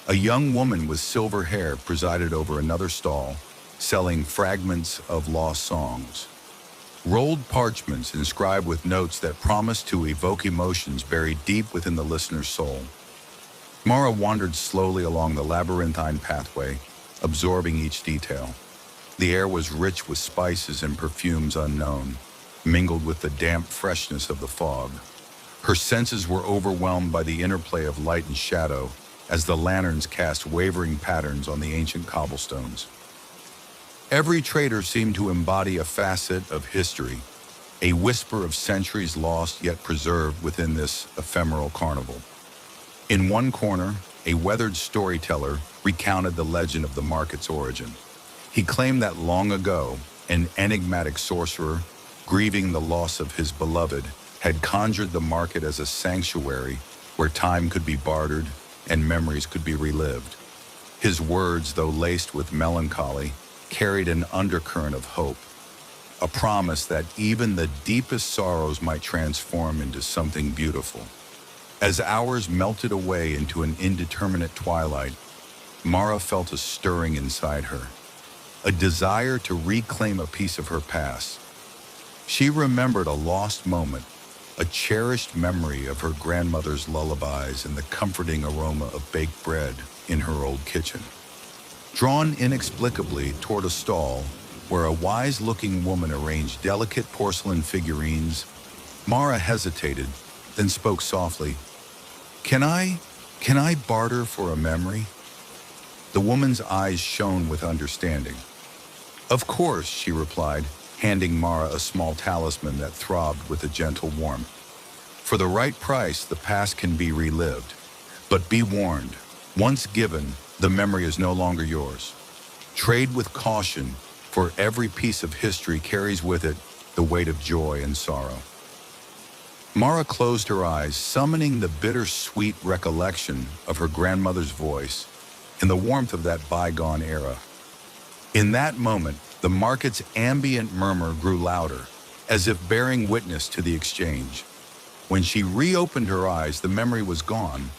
A young woman with silver hair presided over another stall, selling fragments of lost songs. Rolled parchments inscribed with notes that promised to evoke emotions buried deep within the listener's soul. Mara wandered slowly along the labyrinthine pathway, absorbing each detail. The air was rich with spices and perfumes unknown, mingled with the damp freshness of the fog. Her senses were overwhelmed by the interplay of light and shadow as the lanterns cast wavering patterns on the ancient cobblestones. Every trader seemed to embody a facet of history, a whisper of centuries lost yet preserved within this ephemeral carnival. In one corner, a weathered storyteller recounted the legend of the market's origin. He claimed that long ago, an enigmatic sorcerer, grieving the loss of his beloved, had conjured the market as a sanctuary where time could be bartered and memories could be relived. His words, though laced with melancholy, carried an undercurrent of hope, a promise that even the deepest sorrows might transform into something beautiful. As hours melted away into an indeterminate twilight, Mara felt a stirring inside her, a desire to reclaim a piece of her past. She remembered a lost moment, a cherished memory of her grandmother's lullabies and the comforting aroma of baked bread in her old kitchen. Drawn inexplicably toward a stall where a wise-looking woman arranged delicate porcelain figurines, Mara hesitated, then spoke softly. Can I barter for a memory?" The woman's eyes shone with understanding. "Of course," she replied, handing Mara a small talisman that throbbed with a gentle warmth. "For the right price, the past can be relived. But be warned, once given, the memory is no longer yours. Trade with caution, for every piece of history carries with it the weight of joy and sorrow." Mara closed her eyes, summoning the bittersweet recollection of her grandmother's voice and the warmth of that bygone era. In that moment, the market's ambient murmur grew louder, as if bearing witness to the exchange. When she reopened her eyes, the memory was gone,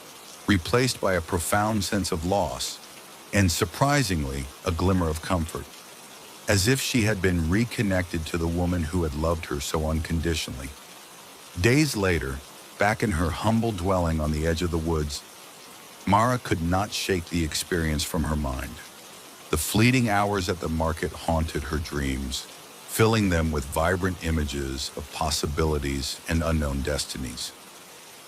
replaced by a profound sense of loss, and surprisingly, a glimmer of comfort, as if she had been reconnected to the woman who had loved her so unconditionally. Days later, back in her humble dwelling on the edge of the woods, Mara could not shake the experience from her mind. The fleeting hours at the market haunted her dreams, filling them with vibrant images of possibilities and unknown destinies.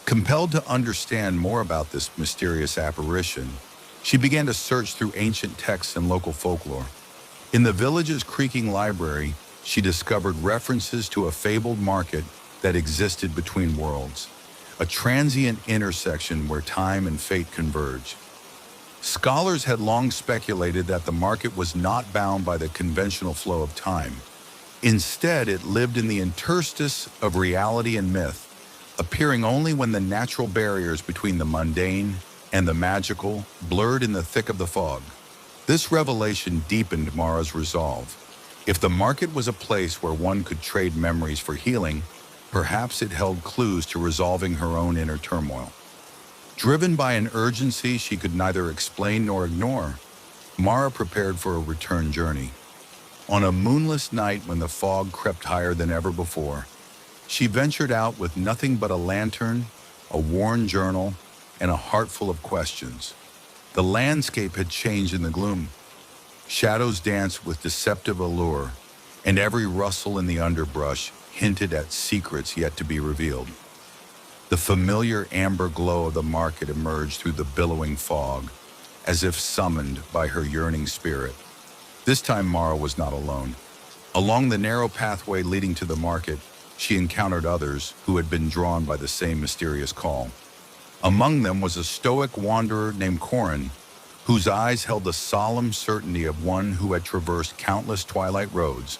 Compelled to understand more about this mysterious apparition, she began to search through ancient texts and local folklore. In the village's creaking library, she discovered references to a fabled market that existed between worlds, a transient intersection where time and fate converge. Scholars had long speculated that the market was not bound by the conventional flow of time. Instead, it lived in the interstice of reality and myth, appearing only when the natural barriers between the mundane and the magical blurred in the thick of the fog. This revelation deepened Mara's resolve. If the market was a place where one could trade memories for healing, perhaps it held clues to resolving her own inner turmoil. Driven by an urgency she could neither explain nor ignore, Mara prepared for a return journey. On a moonless night when the fog crept higher than ever before, she ventured out with nothing but a lantern, a worn journal, and a heart full of questions. The landscape had changed in the gloom. Shadows danced with deceptive allure, and every rustle in the underbrush hinted at secrets yet to be revealed. The familiar amber glow of the market emerged through the billowing fog, as if summoned by her yearning spirit. This time Mara was not alone. Along the narrow pathway leading to the market, she encountered others who had been drawn by the same mysterious call. Among them was a stoic wanderer named Corin, whose eyes held the solemn certainty of one who had traversed countless twilight roads,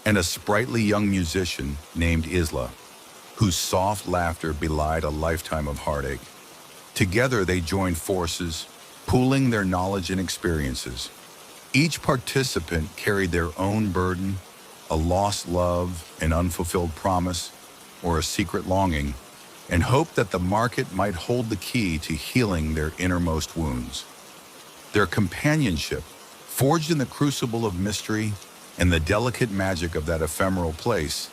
and a sprightly young musician named Isla, whose soft laughter belied a lifetime of heartache. Together they joined forces, pooling their knowledge and experiences. Each participant carried their own burden, a lost love, an unfulfilled promise, or a secret longing, and hoped that the market might hold the key to healing their innermost wounds. Their companionship, forged in the crucible of mystery and the delicate magic of that ephemeral place,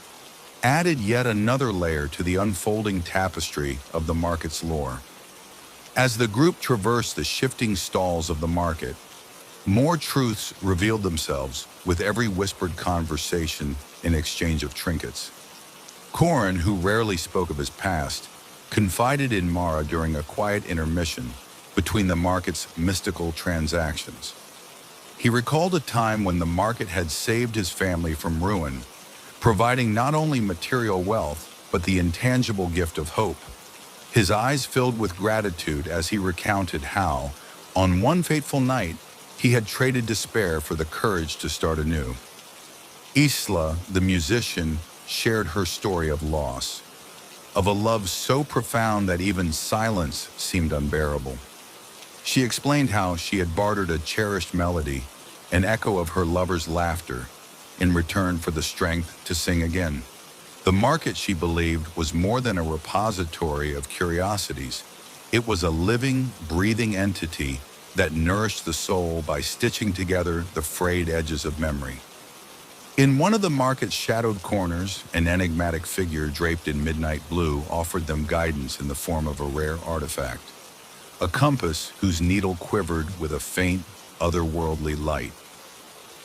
added yet another layer to the unfolding tapestry of the market's lore. As the group traversed the shifting stalls of the market, more truths revealed themselves with every whispered conversation and exchange of trinkets. Corin, who rarely spoke of his past, confided in Mara during a quiet intermission between the market's mystical transactions. He recalled a time when the market had saved his family from ruin, providing not only material wealth, but the intangible gift of hope. His eyes filled with gratitude as he recounted how, on one fateful night, He had traded despair for the courage to start anew. Isla, the musician, shared her story of loss, of a love so profound that even silence seemed unbearable. She explained how she had bartered a cherished melody, an echo of her lover's laughter, in return for the strength to sing again. The market, she believed, was more than a repository of curiosities. It was a living, breathing entity that nourished the soul by stitching together the frayed edges of memory. In one of the market's shadowed corners, an enigmatic figure draped in midnight blue offered them guidance in the form of a rare artifact, a compass whose needle quivered with a faint, otherworldly light.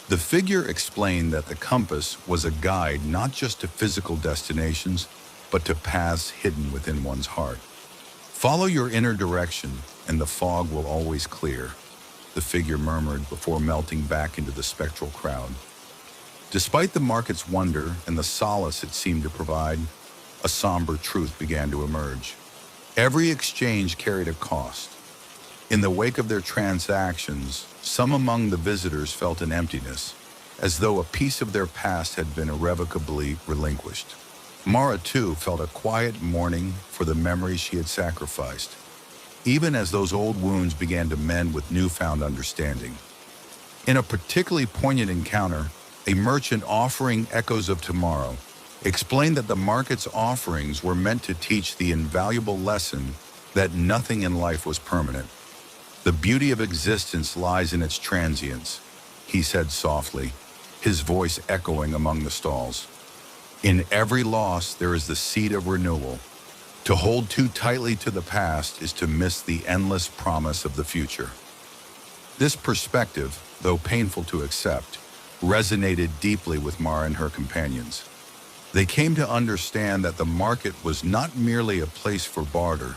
The figure explained that the compass was a guide not just to physical destinations, but to paths hidden within one's heart. Follow your inner direction, and the fog will always clear, the figure murmured before melting back into the spectral crowd. Despite the market's wonder and the solace it seemed to provide, a somber truth began to emerge. Every exchange carried a cost. In the wake of their transactions, some among the visitors felt an emptiness, as though a piece of their past had been irrevocably relinquished. Mara, too, felt a quiet mourning for the memories she had sacrificed, even as those old wounds began to mend with newfound understanding. In a particularly poignant encounter, a merchant offering echoes of tomorrow explained that the market's offerings were meant to teach the invaluable lesson that nothing in life was permanent. The beauty of existence lies in its transience, he said softly, his voice echoing among the stalls. In every loss, there is the seed of renewal. To hold too tightly to the past is to miss the endless promise of the future. This perspective, though painful to accept, resonated deeply with Mara and her companions. They came to understand that the market was not merely a place for barter,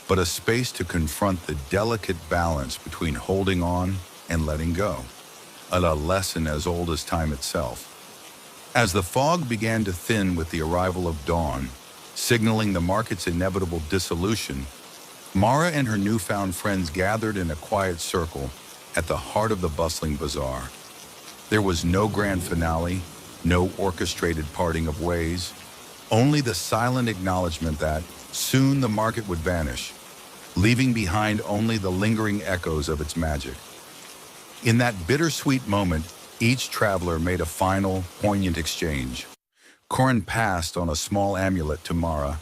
but a space to confront the delicate balance between holding on and letting go, a lesson as old as time itself. As the fog began to thin with the arrival of dawn, signaling the market's inevitable dissolution, Mara and her newfound friends gathered in a quiet circle at the heart of the bustling bazaar. There was no grand finale, no orchestrated parting of ways, only the silent acknowledgement that soon the market would vanish, leaving behind only the lingering echoes of its magic. In that bittersweet moment, each traveler made a final, poignant exchange. Corin passed on a small amulet to Mara,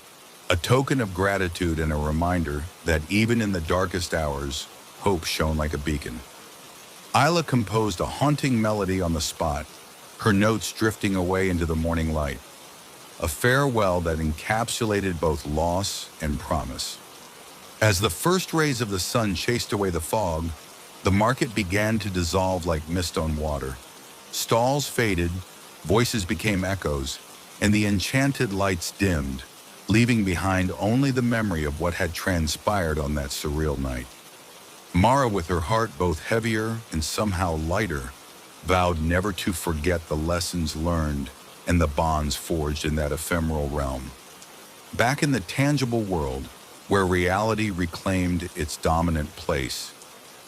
a token of gratitude and a reminder that even in the darkest hours, hope shone like a beacon. Isla composed a haunting melody on the spot, her notes drifting away into the morning light, a farewell that encapsulated both loss and promise. As the first rays of the sun chased away the fog, the market began to dissolve like mist on water. Stalls faded, voices became echoes, and the enchanted lights dimmed, leaving behind only the memory of what had transpired on that surreal night. Mara, with her heart both heavier and somehow lighter, vowed never to forget the lessons learned and the bonds forged in that ephemeral realm. Back in the tangible world, where reality reclaimed its dominant place,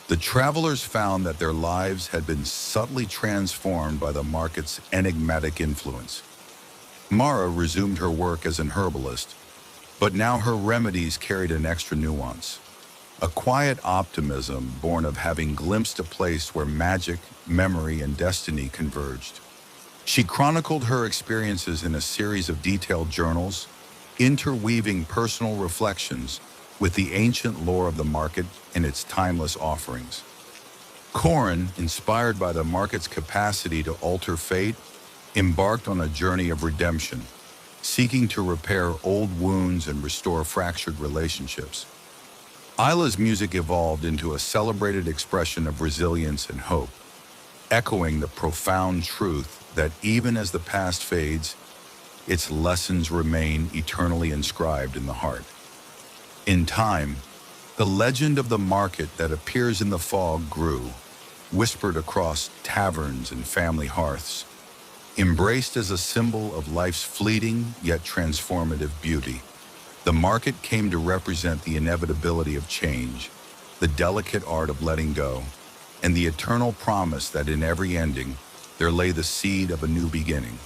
the travelers found that their lives had been subtly transformed by the market's enigmatic influence. Mara resumed her work as an herbalist, but now her remedies carried an extra nuance. A quiet optimism born of having glimpsed a place where magic, memory, and destiny converged. She chronicled her experiences in a series of detailed journals, interweaving personal reflections with the ancient lore of the market and its timeless offerings. Corin, inspired by the market's capacity to alter fate, embarked on a journey of redemption, seeking to repair old wounds and restore fractured relationships. Isla's music evolved into a celebrated expression of resilience and hope, echoing the profound truth that even as the past fades, its lessons remain eternally inscribed in the heart. In time, the legend of the market that appears in the fog grew, whispered across taverns and family hearths, embraced as a symbol of life's fleeting yet transformative beauty. The market came to represent the inevitability of change, the delicate art of letting go, and the eternal promise that in every ending, there lay the seed of a new beginning.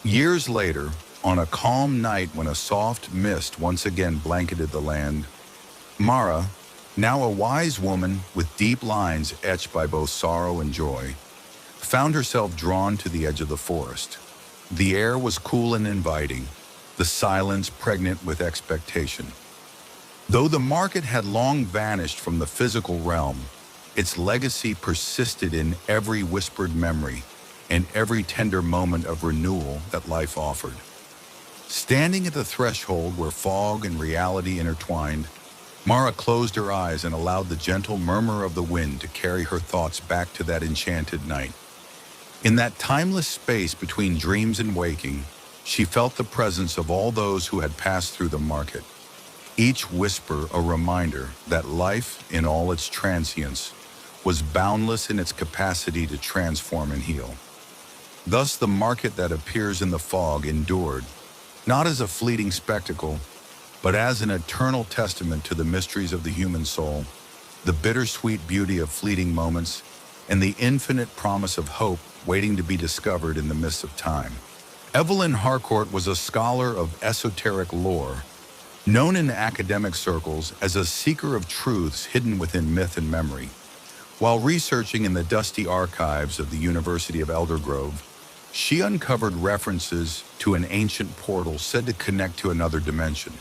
Years later, on a calm night when a soft mist once again blanketed the land, Mara, now a wise woman with deep lines etched by both sorrow and joy, found herself drawn to the edge of the forest. The air was cool and inviting, the silence pregnant with expectation. Though the market had long vanished from the physical realm, its legacy persisted in every whispered memory and every tender moment of renewal that life offered. Standing at the threshold where fog and reality intertwined, Mara closed her eyes and allowed the gentle murmur of the wind to carry her thoughts back to that enchanted night. In that timeless space between dreams and waking, she felt the presence of all those who had passed through the market, each whisper a reminder that life, in all its transience, was boundless in its capacity to transform and heal. Thus the market that appears in the fog endured, not as a fleeting spectacle, but as an eternal testament to the mysteries of the human soul, the bittersweet beauty of fleeting moments, and the infinite promise of hope waiting to be discovered in the midst of time. Evelyn Harcourt was a scholar of esoteric lore, known in academic circles as a seeker of truths hidden within myth and memory. While researching in the dusty archives of the University of Eldergrove, she uncovered references to an ancient portal said to connect to another dimension.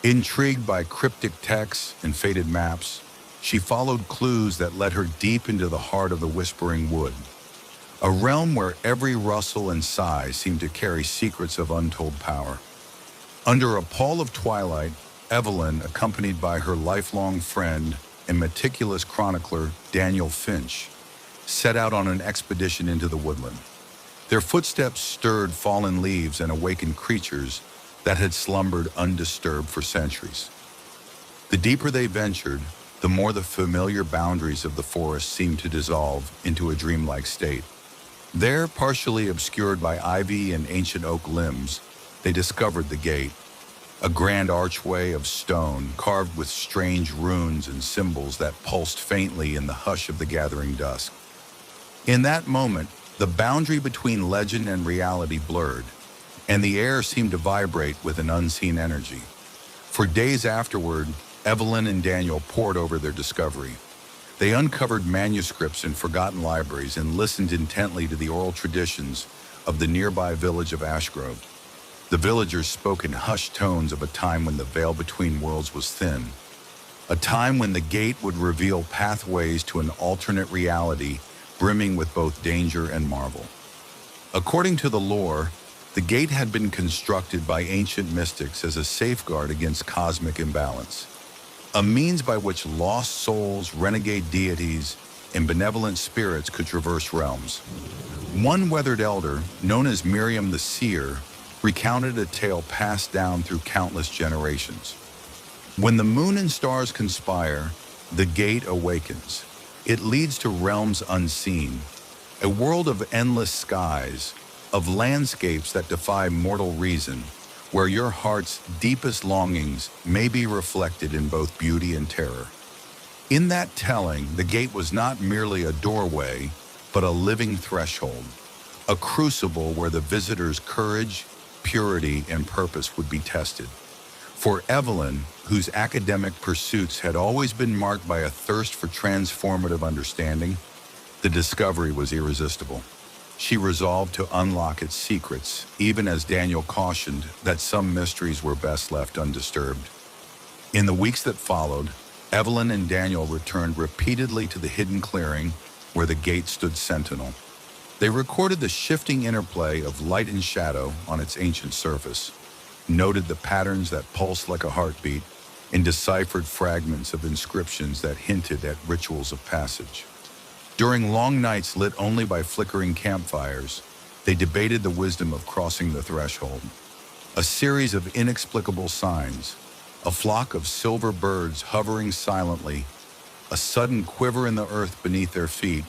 Intrigued by cryptic texts and faded maps, she followed clues that led her deep into the heart of the Whispering Wood, a realm where every rustle and sigh seemed to carry secrets of untold power. Under a pall of twilight, Evelyn, accompanied by her lifelong friend and meticulous chronicler Daniel Finch, set out on an expedition into the woodland. Their footsteps stirred fallen leaves and awakened creatures that had slumbered undisturbed for centuries. The deeper they ventured, the more the familiar boundaries of the forest seemed to dissolve into a dreamlike state. There, partially obscured by ivy and ancient oak limbs, they discovered the gate, a grand archway of stone carved with strange runes and symbols that pulsed faintly in the hush of the gathering dusk. In that moment, the boundary between legend and reality blurred, and the air seemed to vibrate with an unseen energy. For days afterward, Evelyn and Daniel pored over their discovery. They uncovered manuscripts in forgotten libraries and listened intently to the oral traditions of the nearby village of Ashgrove. The villagers spoke in hushed tones of a time when the veil between worlds was thin, a time when the gate would reveal pathways to an alternate reality brimming with both danger and marvel. According to the lore, the gate had been constructed by ancient mystics as a safeguard against cosmic imbalance, a means by which lost souls, renegade deities, and benevolent spirits could traverse realms. One weathered elder, known as Miriam the Seer, recounted a tale passed down through countless generations. When the moon and stars conspire, the gate awakens. It leads to realms unseen, a world of endless skies, of landscapes that defy mortal reason, where your heart's deepest longings may be reflected in both beauty and terror. In that telling, the gate was not merely a doorway, but a living threshold, a crucible where the visitor's courage, purity, and purpose would be tested. For Evelyn, whose academic pursuits had always been marked by a thirst for transformative understanding, the discovery was irresistible. She resolved to unlock its secrets, even as Daniel cautioned that some mysteries were best left undisturbed. In the weeks that followed, Evelyn and Daniel returned repeatedly to the hidden clearing where the gate stood sentinel. They recorded the shifting interplay of light and shadow on its ancient surface, noted the patterns that pulsed like a heartbeat, and deciphered fragments of inscriptions that hinted at rituals of passage. During long nights lit only by flickering campfires, they debated the wisdom of crossing the threshold. A series of inexplicable signs, a flock of silver birds hovering silently, a sudden quiver in the earth beneath their feet,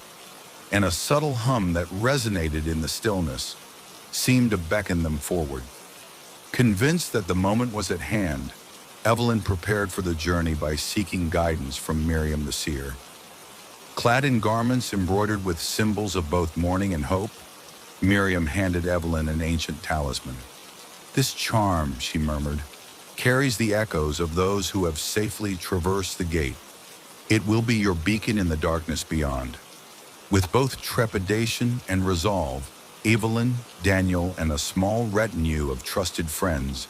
and a subtle hum that resonated in the stillness, seemed to beckon them forward. Convinced that the moment was at hand, Evelyn prepared for the journey by seeking guidance from Miriam the Seer. Clad in garments embroidered with symbols of both mourning and hope, Miriam handed Evelyn an ancient talisman. "This charm," she murmured, "carries the echoes of those who have safely traversed the gate. It will be your beacon in the darkness beyond." With both trepidation and resolve, Evelyn, Daniel, and a small retinue of trusted friends,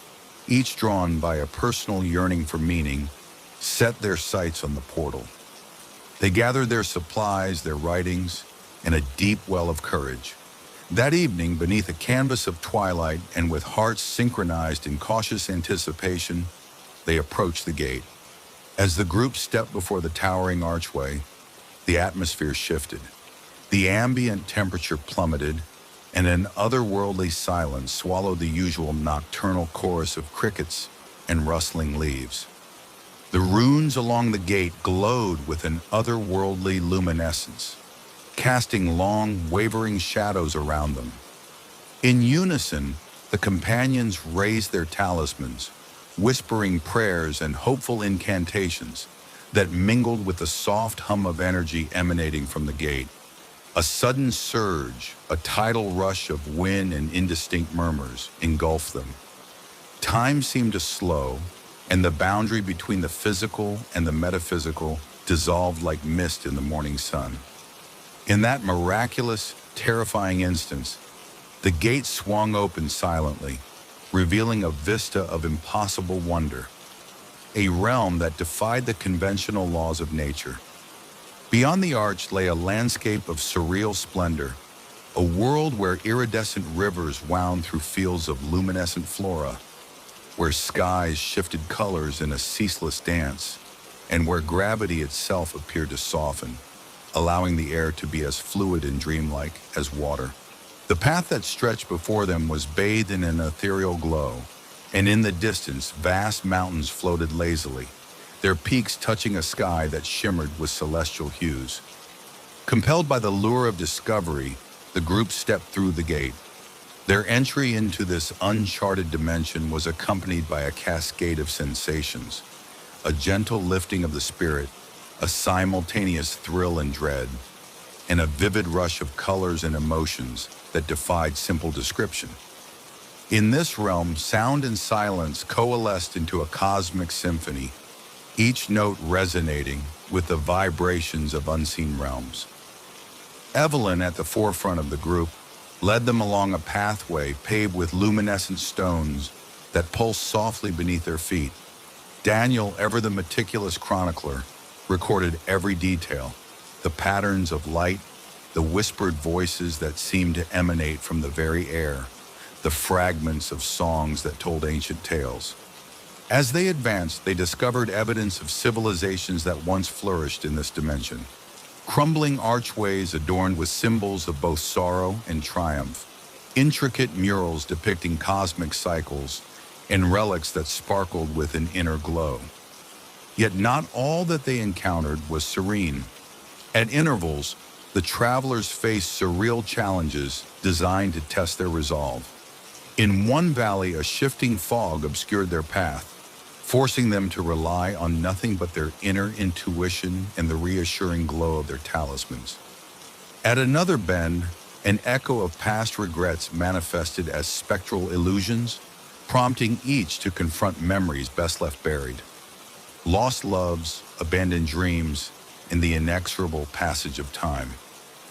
each drawn by a personal yearning for meaning, set their sights on the portal. They gathered their supplies, their writings, and a deep well of courage. That evening, beneath a canvas of twilight and with hearts synchronized in cautious anticipation, they approached the gate. As the group stepped before the towering archway, the atmosphere shifted. The ambient temperature plummeted, and an otherworldly silence swallowed the usual nocturnal chorus of crickets and rustling leaves. The runes along the gate glowed with an otherworldly luminescence, casting long, wavering shadows around them. In unison, the companions raised their talismans, whispering prayers and hopeful incantations that mingled with the soft hum of energy emanating from the gate. A sudden surge, a tidal rush of wind and indistinct murmurs engulfed them. Time seemed to slow, and the boundary between the physical and the metaphysical dissolved like mist in the morning sun. In that miraculous, terrifying instance, the gate swung open silently, revealing a vista of impossible wonder, a realm that defied the conventional laws of nature. Beyond the arch lay a landscape of surreal splendor, a world where iridescent rivers wound through fields of luminescent flora, where skies shifted colors in a ceaseless dance, and where gravity itself appeared to soften, allowing the air to be as fluid and dreamlike as water. The path that stretched before them was bathed in an ethereal glow, and in the distance, vast mountains floated lazily, their peaks touching a sky that shimmered with celestial hues. Compelled by the lure of discovery, the group stepped through the gate. Their entry into this uncharted dimension was accompanied by a cascade of sensations, a gentle lifting of the spirit, a simultaneous thrill and dread, and a vivid rush of colors and emotions that defied simple description. In this realm, sound and silence coalesced into a cosmic symphony, each note resonating with the vibrations of unseen realms. Evelyn, at the forefront of the group, led them along a pathway paved with luminescent stones that pulsed softly beneath their feet. Daniel, ever the meticulous chronicler, recorded every detail, the patterns of light, the whispered voices that seemed to emanate from the very air, the fragments of songs that told ancient tales. As they advanced, they discovered evidence of civilizations that once flourished in this dimension. Crumbling archways adorned with symbols of both sorrow and triumph, intricate murals depicting cosmic cycles, and relics that sparkled with an inner glow. Yet not all that they encountered was serene. At intervals, the travelers faced surreal challenges designed to test their resolve. In one valley, a shifting fog obscured their path, forcing them to rely on nothing but their inner intuition and the reassuring glow of their talismans. At another bend, an echo of past regrets manifested as spectral illusions, prompting each to confront memories best left buried. Lost loves, abandoned dreams, and the inexorable passage of time.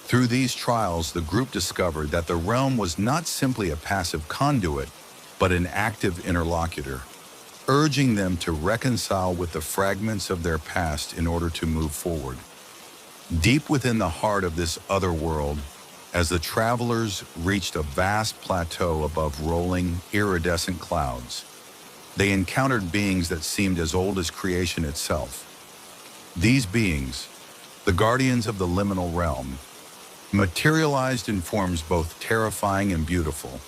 Through these trials, the group discovered that the realm was not simply a passive conduit, but an active interlocutor, urging them to reconcile with the fragments of their past in order to move forward. Deep within the heart of this other world, as the travelers reached a vast plateau above rolling, iridescent clouds, they encountered beings that seemed as old as creation itself. These beings, the guardians of the liminal realm, materialized in forms both terrifying and beautiful.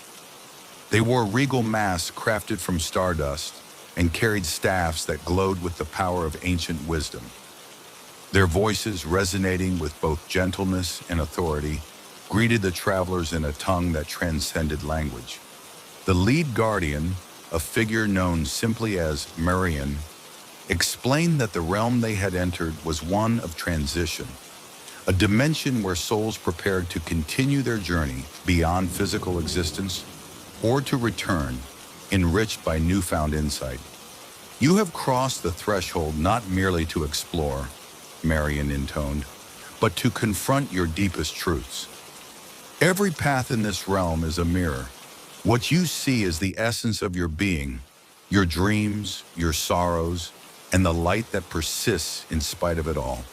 They wore regal masks crafted from stardust and carried staffs that glowed with the power of ancient wisdom. Their voices, resonating with both gentleness and authority, greeted the travelers in a tongue that transcended language. The lead guardian, a figure known simply as Marian, explained that the realm they had entered was one of transition, a dimension where souls prepared to continue their journey beyond physical existence or to return, enriched by newfound insight. You have crossed the threshold not merely to explore, Marian intoned, but to confront your deepest truths. Every path in this realm is a mirror. What you see is the essence of your being, your dreams, your sorrows, and the light that persists in spite of it all.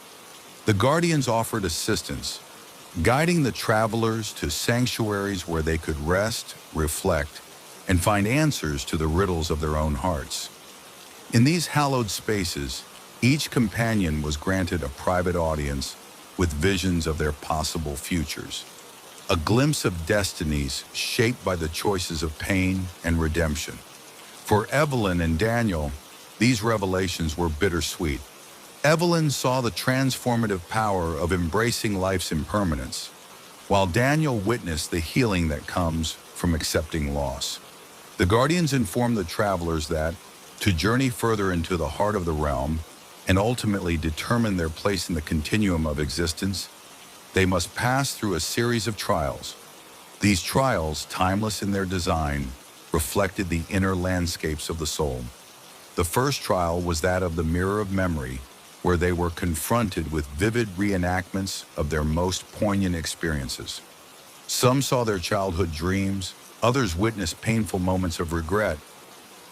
The guardians offered assistance, guiding the travelers to sanctuaries where they could rest, reflect, and find answers to the riddles of their own hearts. In these hallowed spaces, each companion was granted a private audience with visions of their possible futures, a glimpse of destinies shaped by the choices of pain and redemption. For Evelyn and Daniel, these revelations were bittersweet. Evelyn saw the transformative power of embracing life's impermanence, while Daniel witnessed the healing that comes from accepting loss. The guardians informed the travelers that, to journey further into the heart of the realm and ultimately determine their place in the continuum of existence, they must pass through a series of trials. These trials, timeless in their design, reflected the inner landscapes of the soul. The first trial was that of the mirror of memory, where they were confronted with vivid reenactments of their most poignant experiences. Some saw their childhood dreams, others witnessed painful moments of regret,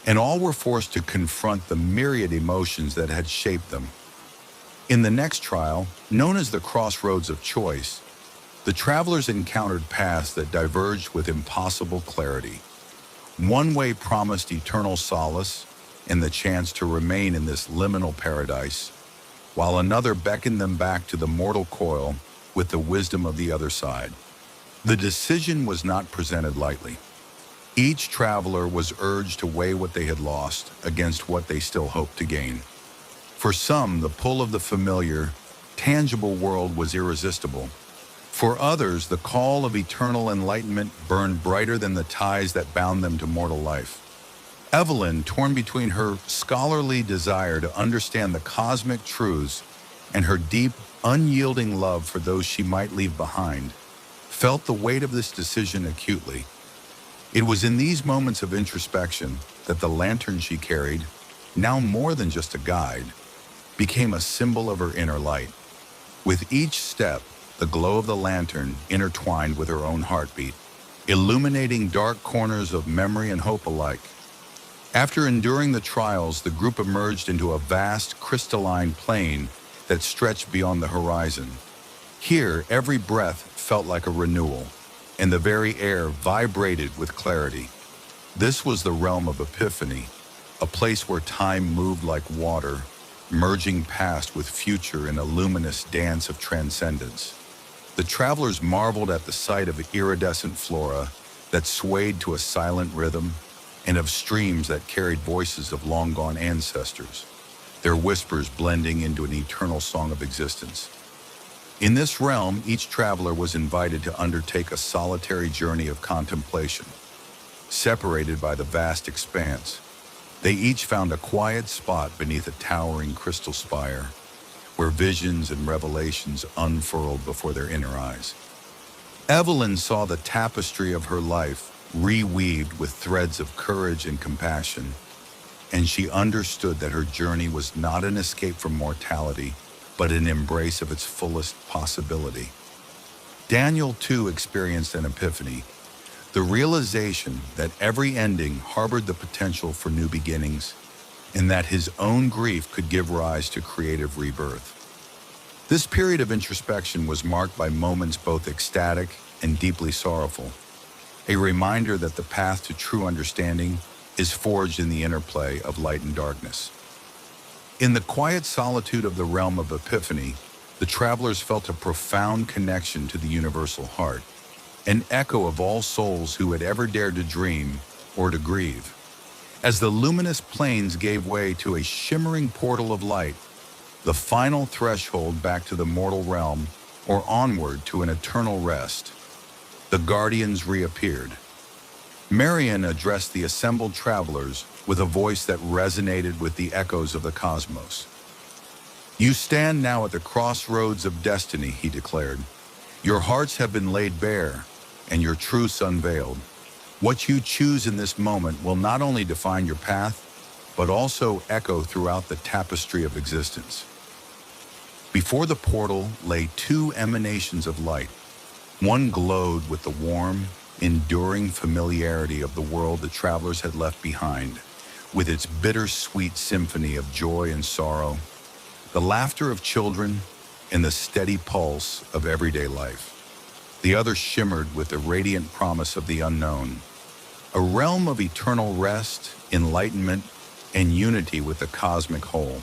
and all were forced to confront the myriad emotions that had shaped them. In the next trial, known as the crossroads of choice, the travelers encountered paths that diverged with impossible clarity. One way promised eternal solace and the chance to remain in this liminal paradise, while another beckoned them back to the mortal coil with the wisdom of the other side. The decision was not presented lightly. Each traveler was urged to weigh what they had lost against what they still hoped to gain. For some, the pull of the familiar, tangible world was irresistible. For others, the call of eternal enlightenment burned brighter than the ties that bound them to mortal life. Evelyn, torn between her scholarly desire to understand the cosmic truths and her deep, unyielding love for those she might leave behind, felt the weight of this decision acutely. It was in these moments of introspection that the lantern she carried, now more than just a guide, became a symbol of her inner light. With each step, the glow of the lantern intertwined with her own heartbeat, illuminating dark corners of memory and hope alike. After enduring the trials, the group emerged into a vast, crystalline plain that stretched beyond the horizon. Here, every breath felt like a renewal, and the very air vibrated with clarity. This was the realm of Epiphany, a place where time moved like water, merging past with future in a luminous dance of transcendence. The travelers marveled at the sight of iridescent flora that swayed to a silent rhythm, and of streams that carried voices of long-gone ancestors, their whispers blending into an eternal song of existence. In this realm, each traveler was invited to undertake a solitary journey of contemplation. Separated by the vast expanse, they each found a quiet spot beneath a towering crystal spire, where visions and revelations unfurled before their inner eyes. Evelyn saw the tapestry of her life reweaved with threads of courage and compassion, and she understood that her journey was not an escape from mortality, but an embrace of its fullest possibility. Daniel, too, experienced an epiphany, the realization that every ending harbored the potential for new beginnings, and that his own grief could give rise to creative rebirth. This period of introspection was marked by moments both ecstatic and deeply sorrowful, a reminder that the path to true understanding is forged in the interplay of light and darkness. In the quiet solitude of the realm of Epiphany, the travelers felt a profound connection to the universal heart, an echo of all souls who had ever dared to dream or to grieve. As the luminous plains gave way to a shimmering portal of light, the final threshold back to the mortal realm or onward to an eternal rest, the guardians reappeared. Marian addressed the assembled travelers with a voice that resonated with the echoes of the cosmos. You stand now at the crossroads of destiny, he declared. Your hearts have been laid bare, and your truths unveiled. What you choose in this moment will not only define your path, but also echo throughout the tapestry of existence. Before the portal lay two emanations of light. One glowed with the warm, enduring familiarity of the world the travelers had left behind, with its bittersweet symphony of joy and sorrow, the laughter of children, and the steady pulse of everyday life. The other shimmered with the radiant promise of the unknown, a realm of eternal rest, enlightenment, and unity with the cosmic whole.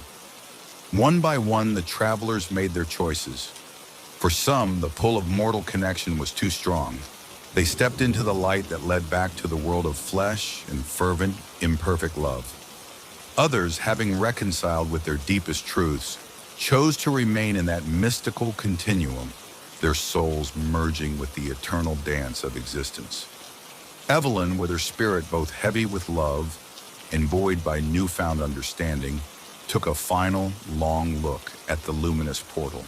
One by one, the travelers made their choices. For some, the pull of mortal connection was too strong. They stepped into the light that led back to the world of flesh and fervent, imperfect love. Others, having reconciled with their deepest truths, chose to remain in that mystical continuum, their souls merging with the eternal dance of existence. Evelyn, with her spirit both heavy with love and buoyed by newfound understanding, took a final, long look at the luminous portal.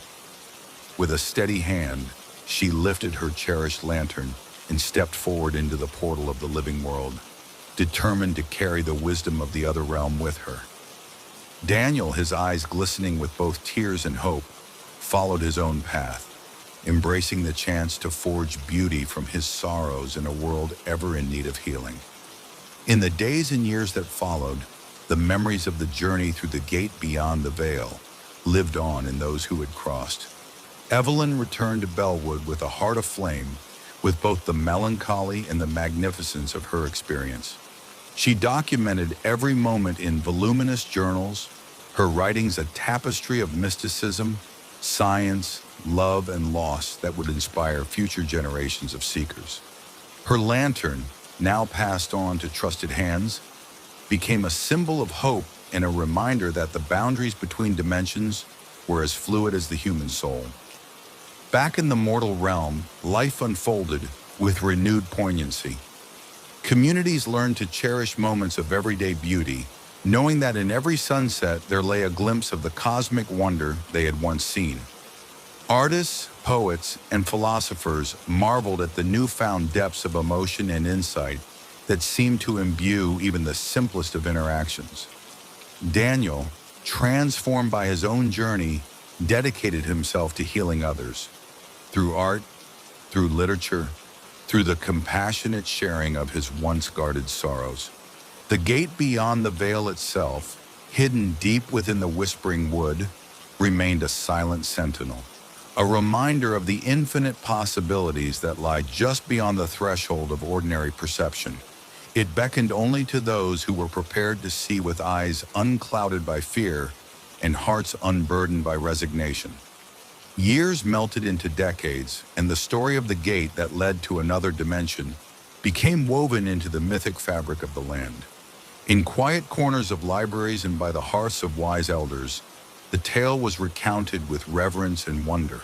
With a steady hand, she lifted her cherished lantern and stepped forward into the portal of the living world, determined to carry the wisdom of the other realm with her. Daniel, his eyes glistening with both tears and hope, followed his own path, embracing the chance to forge beauty from his sorrows in a world ever in need of healing. In the days and years that followed, the memories of the journey through the gate beyond the veil lived on in those who had crossed. Evelyn returned to Bellwood with a heart aflame, with both the melancholy and the magnificence of her experience. She documented every moment in voluminous journals, her writings a tapestry of mysticism, science, love, and loss that would inspire future generations of seekers. Her lantern, now passed on to trusted hands, became a symbol of hope and a reminder that the boundaries between dimensions were as fluid as the human soul. Back in the mortal realm, life unfolded with renewed poignancy. Communities learned to cherish moments of everyday beauty, knowing that in every sunset there lay a glimpse of the cosmic wonder they had once seen. Artists, poets, and philosophers marveled at the newfound depths of emotion and insight that seemed to imbue even the simplest of interactions. Daniel, transformed by his own journey, dedicated himself to healing others. Through art, through literature, through the compassionate sharing of his once guarded sorrows. The gate beyond the veil itself, hidden deep within the whispering wood, remained a silent sentinel, a reminder of the infinite possibilities that lie just beyond the threshold of ordinary perception. It beckoned only to those who were prepared to see with eyes unclouded by fear and hearts unburdened by resignation. Years melted into decades, and the story of the gate that led to another dimension became woven into the mythic fabric of the land. In quiet corners of libraries and by the hearths of wise elders, the tale was recounted with reverence and wonder.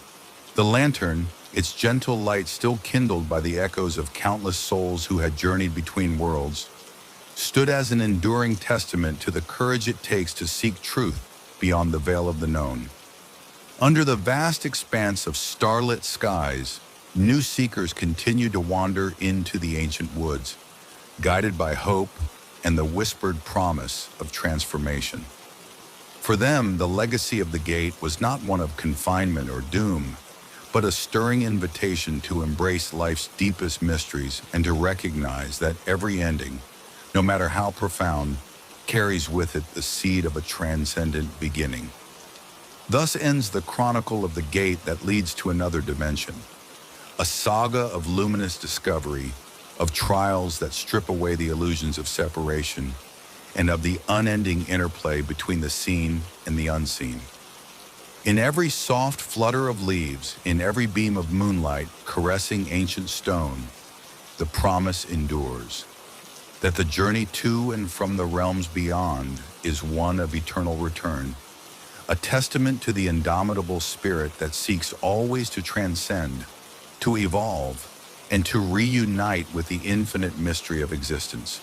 The lantern, its gentle light still kindled by the echoes of countless souls who had journeyed between worlds, stood as an enduring testament to the courage it takes to seek truth beyond the veil of the known. Under the vast expanse of starlit skies, new seekers continued to wander into the ancient woods, guided by hope and the whispered promise of transformation. For them, the legacy of the gate was not one of confinement or doom, but a stirring invitation to embrace life's deepest mysteries and to recognize that every ending, no matter how profound, carries with it the seed of a transcendent beginning. Thus ends the chronicle of the gate that leads to another dimension, a saga of luminous discovery, of trials that strip away the illusions of separation, and of the unending interplay between the seen and the unseen. In every soft flutter of leaves, in every beam of moonlight caressing ancient stone, the promise endures, that the journey to and from the realms beyond is one of eternal return, a testament to the indomitable spirit that seeks always to transcend, to evolve, and to reunite with the infinite mystery of existence.